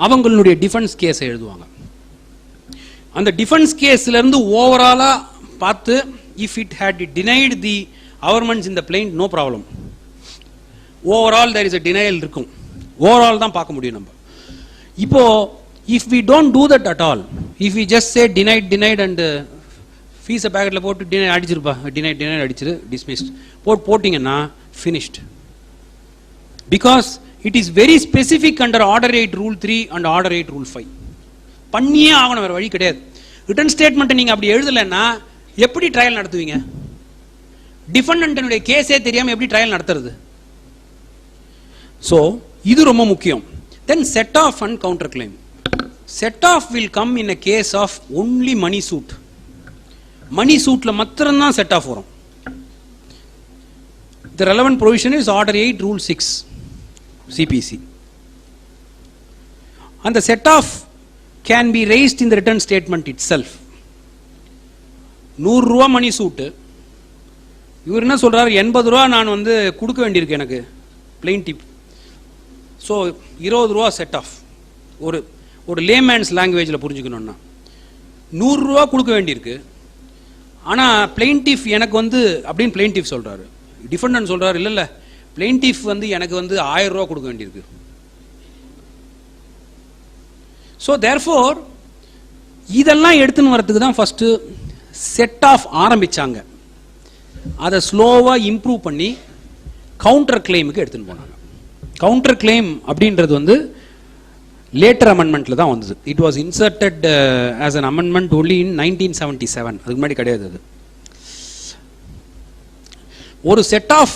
அவங்களுடைய டிஃபென்ஸ் கேஸை எழுதுவாங்க. அந்த டிஃபென்ஸ் கேஸ்லேருந்து ஓவராலாக பார்த்து if it had denied the averments in the plaint no problem. Overall there is a denial இருக்கும். ஓவரால் தான் பார்க்க முடியும் நம்ம. இப்போ if we don't do that at all, if we just say denied and ஃபீஸை பேக்கெட்டில் போட்டு டினை அடிச்சிருப்பா டினைட் அடிச்சிரு டிஸ்மிஸ்ட் போட்டிங்கன்னா finished. Because it is very specific under order 8 rule 3 and order 8 rule 5. பண்ணியே ஆகணும், வேறு வழி கிடையாது. ரிட்டர்ன் ஸ்டேட்மெண்ட்டை நீங்கள் அப்படி எழுதலைன்னா எப்படி ட்ரையல் நடத்துவீங்க? டிஃபெண்டன்டனுடைய கேஸே தெரியாமல் எப்படி ட்ரையல் நடத்துறது? ஸோ இது ரொம்ப முக்கியம். Then set off and counter claim. Set off will come in a case of only money suit. Money சூட்ல மாத்திரம்தான் செட் ஆஃப் வரும். The relevant provision is order 8 rule 6 CPC. And the set off can be raised in the written statement itself. 100 ரூபா மணி சூட்டு, இவர் என்ன சொல்றாரு 80 ரூபா நான் வந்து கொடுக்க வேண்டியிருக்கு எனக்கு பிளைன்டிப். ஸோ 20 ரூபா செட் ஆஃப். ஒரு லேமேன்ஸ் லாங்குவேஜில் புரிஞ்சுக்கணும்னா 100 ரூபா கொடுக்க வேண்டியிருக்கு. ஆனால் பிளைன்டிஃப் எனக்கு வந்து அப்படின்னு பிளைன்டிஃப் சொல்கிறாரு. டிஃபெண்டன்ட் சொல்கிறாரு இல்லை பிளைன்டிஃப் வந்து எனக்கு வந்து 1000 ரூபா கொடுக்க வேண்டியிருக்கு. ஸோ தேர்ஃபோர் இதெல்லாம் எடுத்துன்னு வரதுக்கு தான் ஃபர்ஸ்ட் செட் ஆஃப் ஆரம்பிச்சாங்க. அதை ஸ்லோவா இம்ப்ரூவ் பண்ணி கவுண்டர் கிளைமுக்கு எடுத்துன்னு போனாங்க. கவுண்டர் கிளைம் அப்படின்றது வந்து லேட்டர் அமெண்ட்மெண்ட்ல தான் வந்தது. It was inserted as an amendment only in 1977. அதுக்கு முன்னாடி கிடையாது. அது ஒரு செட் ஆஃப்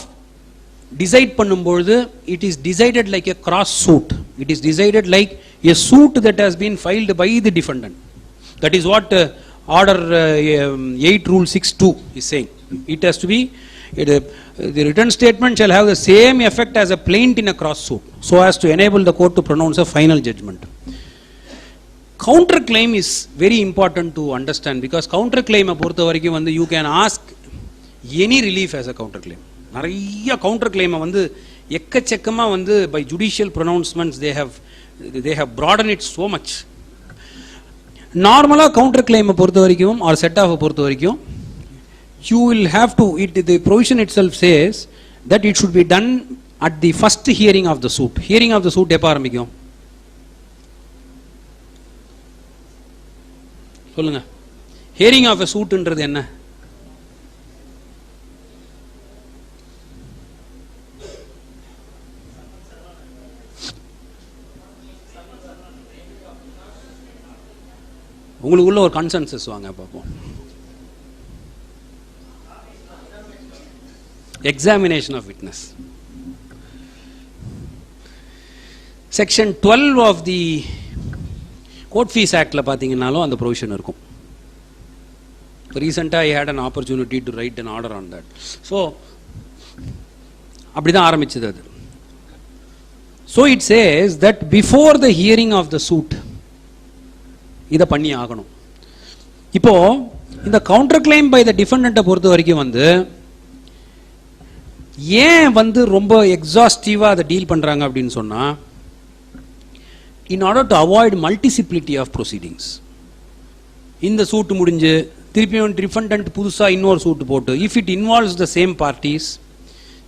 டிசைட் பண்ணும்பொழுது it is decided like a cross suit. It is decided like a suit that has been filed by the defendant. That is what order 8 rule 6(2) is saying. It has to be the written statement shall have the same effect as a plaint in a cross suit, so as to enable the court to pronounce a final judgment. Counter claim is very important to understand, because counter claim பொறுத்த வரைக்கும் வந்து you can ask any relief as a counter claim. நிறைய கவுண்டர் கிளைமை வந்து எக்கச்சக்கமா வந்து by judicial pronouncements they have broadened it so much. நார்மலா கவுண்டர் கிளைமை பொறுத்த வரைக்கும் ஆர் செட் ஆஃப் பொறுத்த வரைக்கும் you will have to, the provision itself says that it should be done at the first hearing of the suit. Hearing of the suit எப்ப ஆரம்பிக்கும் சொல்லுங்க? hearing of a suit ன்றது என்ன? உங்களுக்குள்ள ஒரு கன்சென்சஸ் வாங்க பார்ப்போம். Examination of witness. Section 12 of the court fees ஆக்ட்ல பார்த்தீங்கன்னாலும் அந்த ப்ரொவிஷன் இருக்கும். ரீசெண்டாக I had an opportunity to write an order on that. So அப்படிதான் ஆரம்பிச்சது அது. So it says that before the hearing of the suit இதை பண்ணி ஆகணும். இப்போ இந்த கவுண்டர் கிளைம் பை த டிஃபெண்டன்ட்டை பொறுத்த வரைக்கும் வந்து ஏன் வந்து ரொம்ப எக்ஸாஸ்டிவா அதை டீல் பண்றாங்க அப்படின்னு சொன்னா, in order to avoid multiplicity of proceedings. இந்த சூட்டு முடிஞ்சு திருப்பியும் டிஃபெண்டன்ட் புதுசா இன்னொரு சூட்டு போட்டு, if it involves the same parties,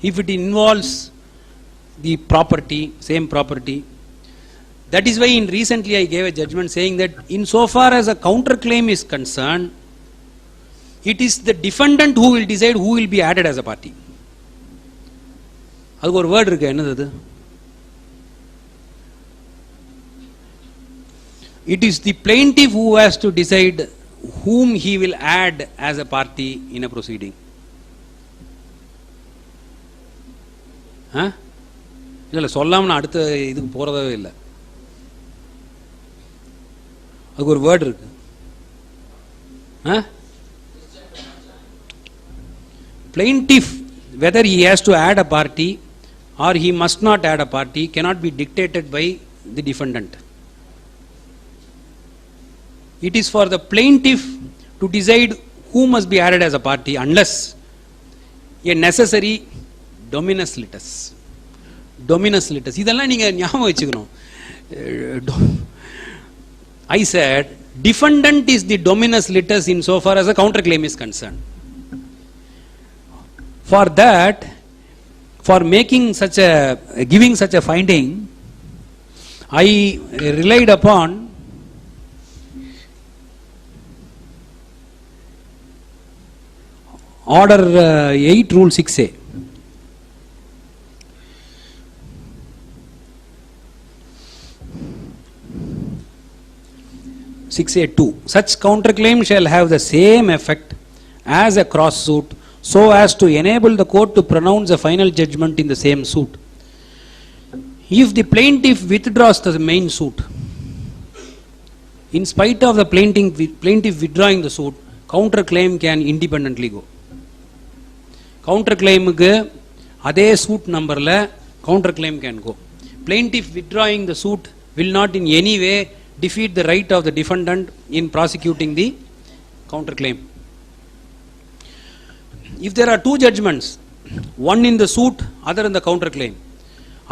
if it involves the property, same property. That is why recently I gave a judgment saying that in so far as a counter claim is concerned, it is the defendant who will decide who will be added as a party. அதுக்கு ஒரு வேர்ட் இருக்கு, என்னது அது? It is the plaintiff who has to decide whom he will add as a party in a proceeding. இல்ல சொல்லாம நான் அடுத்த இதுக்கு போறதே இல்லை. அதுக்கு ஒரு வேர்ட் இருக்கு. Plaintiff, whether he has to add a party or he must not add a party, cannot be dictated by the defendant. It is for the plaintiff to decide who must be added as a party unless a necessary dominus litis. Dominus litis. இதெல்லாம் நீங்க ஞாபகம் வச்சுக்கணும். I said defendant is the dominus litis insofar as a counterclaim is concerned. For that, for making such a, giving such a finding, I relied upon order 8 rule 6(a). Such counterclaim shall have the same effect as a cross suit, so as to enable the court to pronounce a final judgment in the same suit. If the plaintiff withdraws the main suit, in spite of the plaintiff withdrawing the suit, counterclaim can independently go. Counterclaim க்கு அதே suit numberல counterclaim can go. Plaintiff withdrawing the suit will not in any way defeat the right of the defendant in prosecuting the counterclaim. If there are two judgments, one in the suit, other in the counterclaim,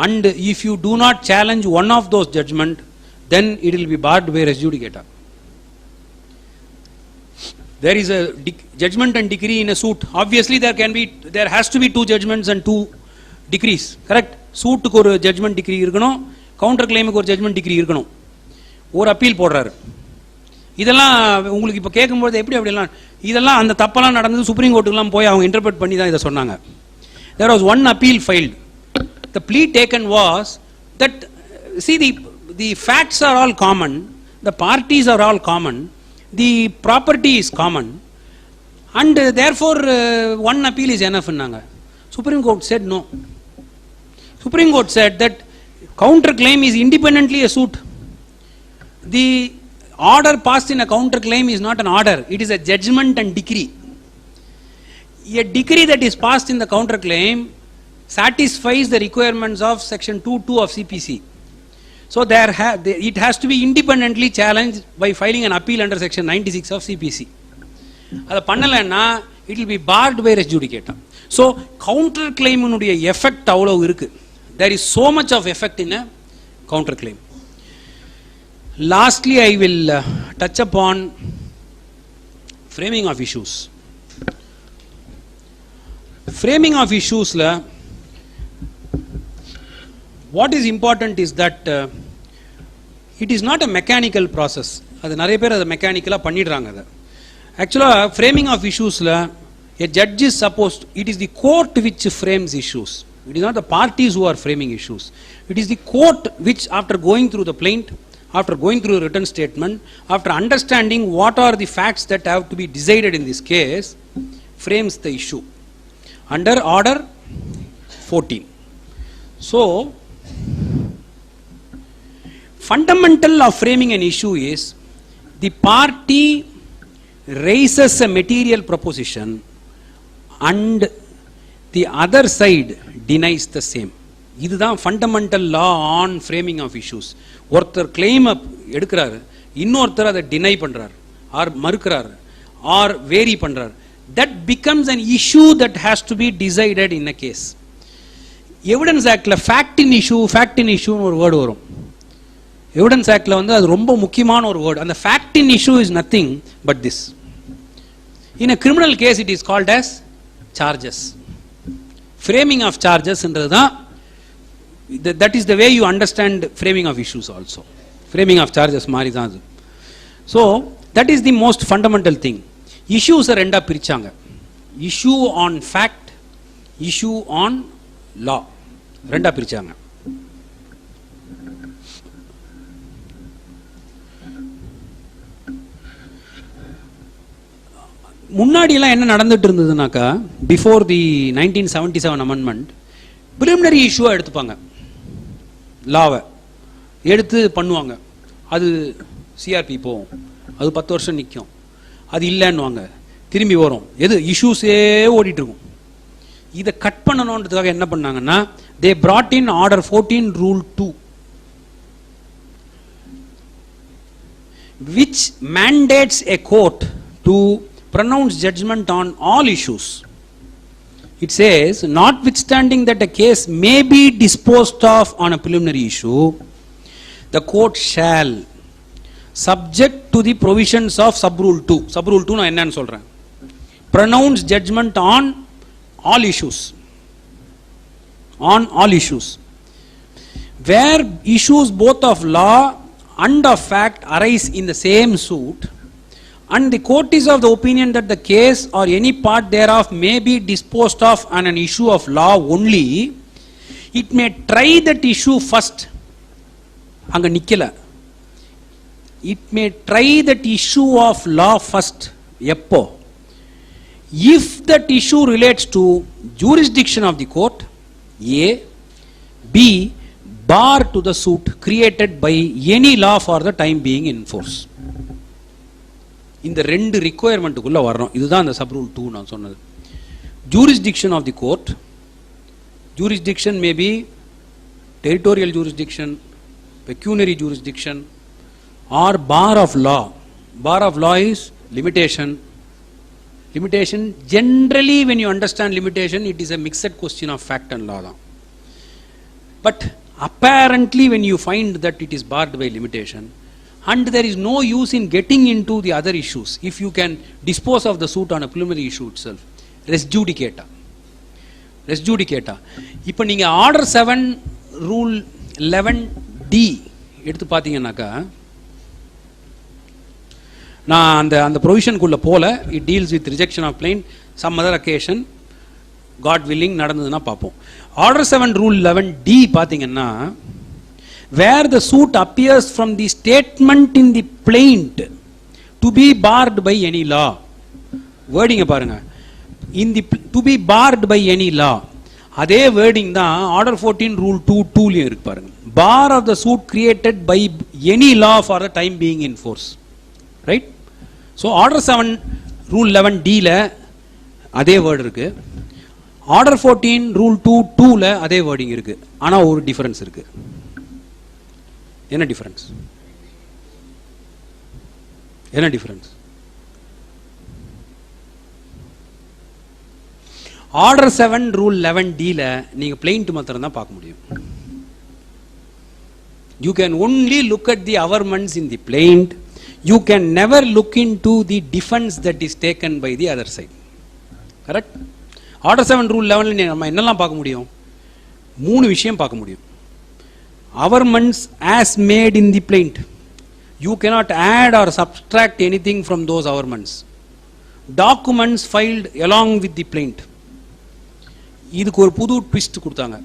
and if you do not challenge one of those judgment, then it will be barred by res judicata. There is a judgment and decree in a suit. Obviously there has to be two judgments and two decrees. Correct? Suit க்கு ஒரு judgment decree இருக்கணும், counterclaim க்கு ஒரு judgment decree இருக்கணும். ஒரு அப்பீல் போடுறாரு. இதெல்லாம் உங்களுக்கு இப்போ கேட்கும்போது எப்படி அப்படிலாம் இதெல்லாம் அந்த தப்பெல்லாம் நடந்தது சுப்ரீம் கோர்ட்டுக்குலாம் போய் அவங்க இன்டர்பிரட் பண்ணி தான் இதை சொன்னாங்க. There was one appeal filed. The plea taken was that, see, the facts are all common, the parties are all common, the property is common, and therefore one appeal is enough. Supreme Court said no. Supreme Court said that counterclaim is independently a suit. The order passed in a counterclaim is not an order, it is a judgment and decree. A decree that is passed in the counterclaim satisfies the requirements of section 2(2) of CPC. So it has to be independently challenged by filing an appeal under section 96 of CPC. அது பண்ணலன்னா it will be barred by res judicata. So counterclaim உடைய effect அவ்வளவு இருக்கு. There is so much of effect in a counterclaim. Lastly, I will touch upon framing of issues. Framing of issues la what is important is that it is not a mechanical process. அது நிறைய பேர் அதை மெக்கானிக்கலா பண்ணிடுறாங்க. அதை ஆக்சுவலா framing of issues la a judge is supposed, it is the court which frames issues. It is not the parties who are framing issues. It is the court which, after going through the plaint, after going through a written statement, after understanding what are the facts that have to be decided in this case, frames the issue under order 14. So fundamental of framing an issue is the party raises a material proposition and the other side denies the same. இதுதான் fundamental law on framing of issues. ஒருத்தர் கிளைம் எடுக்கிறாரு, இன்னொருத்தர் அதை டினை பண்றார் ஆர் மறுக்கிறார் ஆர் வேரி பண்றார். That becomes an issue that has to be decided in a case. Evidence ஆக்ட்ல ஃபேக்ட் இன் இஷ்யூ ஒரு வேர்டு வரும். எவிடன்ஸ் ஆக்ட்ல அது ரொம்ப முக்கியமான ஒரு வேர்டு. அந்த fact in issue is nothing but this. In a criminal case it is called as charges. Framing of charges என்றது தான், that is the way you understand framing of issues also. Framing of charges மாதிரி தான் அது. So that is the most fundamental thing. Issues ரெண்டா பிரிச்சாங்க. Issue on fact, issue on law. ரெண்டா பிரிச்சாங்க. முன்னாடியெல்லாம் என்ன நடந்துட்டு இருந்ததுனாக்கா, பிஃபோர் தி 1977 அமெண்ட்மெண்ட், பிரிலிமினரி இஷ்யூவா எடுத்துப்பாங்க. லாவை எடுத்து பண்ணுவாங்க. அது சிஆர்பி போகும், அது 10 வருஷம் நிற்கும். அது இல்லைன்னுவாங்க, திரும்பி வரும். எது இஷ்யூஸே ஓடிட்டு இருக்கும். இதை கட் பண்ணணுன்றதுக்காக என்ன பண்ணாங்கன்னா, they brought in order 14 rule 2, which mandates a court to pronounce judgment on all issues. It says, notwithstanding that a case may be disposed of on a preliminary issue, the court shall, subject to the provisions of subrule 2. Subrule 2 நான் என்னன்னு சொல்றேன், pronounce judgment on all issues. On all issues. Where issues both of law and of fact arise in the same suit, and the court is of the opinion that the case or any part thereof may be disposed of on an issue of law only, it may try that issue first. Anga nikkala. It may try that issue of law first. Eppo, if that issue relates to jurisdiction of the court, A, B, bar to the suit created by any law for the time being in force. இந்த ரெண்டு ரிக்வயர்மெண்ட்டுக்குள்ள வரணும். இதுதான் அந்த சப் ரூல் 2 நான் சொன்னது. Jurisdiction of the court, jurisdiction may be territorial jurisdiction, pecuniary jurisdiction, or bar of law. Bar of law is limitation. Limitation, generally when you understand limitation, it is a mixed question of fact and law. But apparently when you find that it is barred by limitation, and there is no use in getting into the other issues, if you can dispose of the suit on a preliminary issue itself, res judicata. Res judicata. இப்போ நீங்க ஆர்டர் 7 ரூல் 11D எடுத்து பார்த்தீங்கன்னாக்கா, நான் அந்த ப்ரொவிஷனுக்குள்ளே போல. It deals with rejection of plaint, some other occasion, God willing நடந்ததுன்னா பார்ப்போம். ஆர்டர் 7 ரூல் 11D பார்த்தீங்கன்னா, where the suit appears from the statement in the plaint to be barred by any law. வேர்டிங்க பாருங்க, in the to be barred by any law. அதே வேர்டிங் தான் ஆர்டர் 14 ரூல் 2(2)லையும் இருக்கு பாருங்க. bar of the suit created by any law for the time being in force. Right? So order 7 rule 11D அதே வேர்டு இருக்கு. ஆர்டர் 14 ரூல் 2(2)ல அதே வேர்டிங் இருக்கு. ஆனால் ஒரு டிஃபரன்ஸ் இருக்கு. என்ன டிஃபரன்ஸ்? என்ன டிஃபரன்ஸ்? ஆர்டர் 7 ரூல் 11D நீங்க பிளைண்ட் மாத்திரம் தான் பார்க்க முடியும். You can only look at the averments in the plaint. You can never look into the defense that is taken by the other side. Correct? Order 7 rule 11 நம்ம என்னெல்லாம் பார்க்க முடியும்? 3 விஷயம் பார்க்க முடியும். Averments as made in the plaint. You cannot add or subtract anything from those averments. Documents filed along with the plaint. இதுக்கு ஒரு புது ட்விஸ்ட் கொடுத்தாங்க.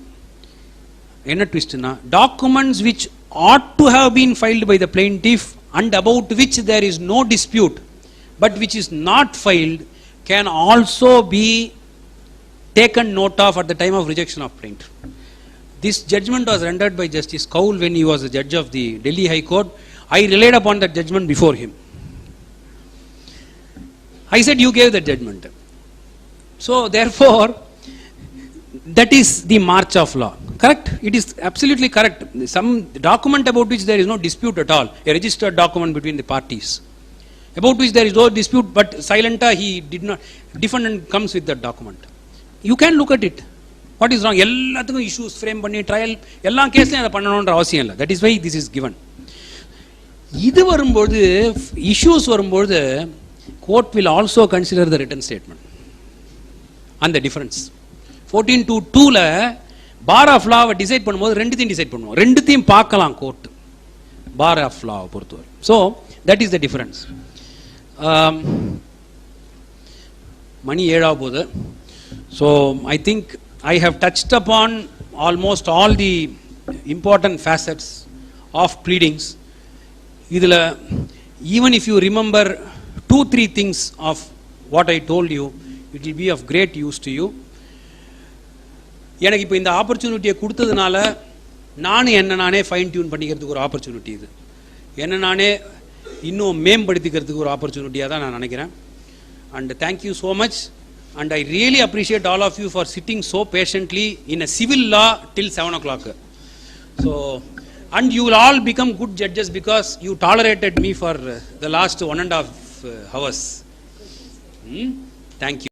என்ன ட்விஸ்ட்னா, documents which ought to have been filed by the plaintiff and about which there is no dispute but which is not filed can also be taken note of at the time of rejection of plaint. This judgment was rendered by Justice Kaul when he was a judge of the Delhi High Court. I relied upon that judgment before him. I said, you gave that judgment. So therefore, that is the march of law. Correct? It is absolutely correct. Some document about which there is no dispute at all, a registered document between the parties, about which there is no dispute, but silenta he did not, defendant comes with that document. You can look at it. What is wrong? எல்லாத்துக்கும் issues frame பண்ணி ட்ரையல் எல்லா கேஸ்லையும் அதை பண்ணணுன்ற அவசியம் இல்லை. That is why this is given. இது வரும்போது, issues வரும்போது, court will also consider the written statement and the difference. 14(2)(2)ல பார் ஆஃப் லாவை டிசைட் பண்ணும்போது ரெண்டுத்தையும் டிசைட் பண்ணுவோம். ரெண்டுத்தையும் பார்க்கலாம் கோர்ட் பார் ஆஃப் லாவை பொறுத்தவரை. So that is the difference. மணி 7 போகுது. So I think I have touched upon almost all the important facets of pleadings. இதில் even if you remember 2-3 things of what I told you, it will be of great use to you. எனக்கு இப்போ இந்த ஆப்பர்ச்சுனிட்டியை கொடுத்ததுனால நானும் என்ன நானே ஃபைன் டியூன் பண்ணிக்கிறதுக்கு ஒரு ஆப்பர்ச்சுனிட்டி, இது என்ன நானே இன்னும் மேம்படுத்திக்கிறதுக்கு ஒரு ஆப்பர்ச்சுனிட்டியாக தான் நான் நினைக்கிறேன். And thank you so much and I really appreciate all of you for sitting so patiently in a civil law till 7 o'clock. So and you will all become good judges because you tolerated me for the last 1.5 hours. Thank you.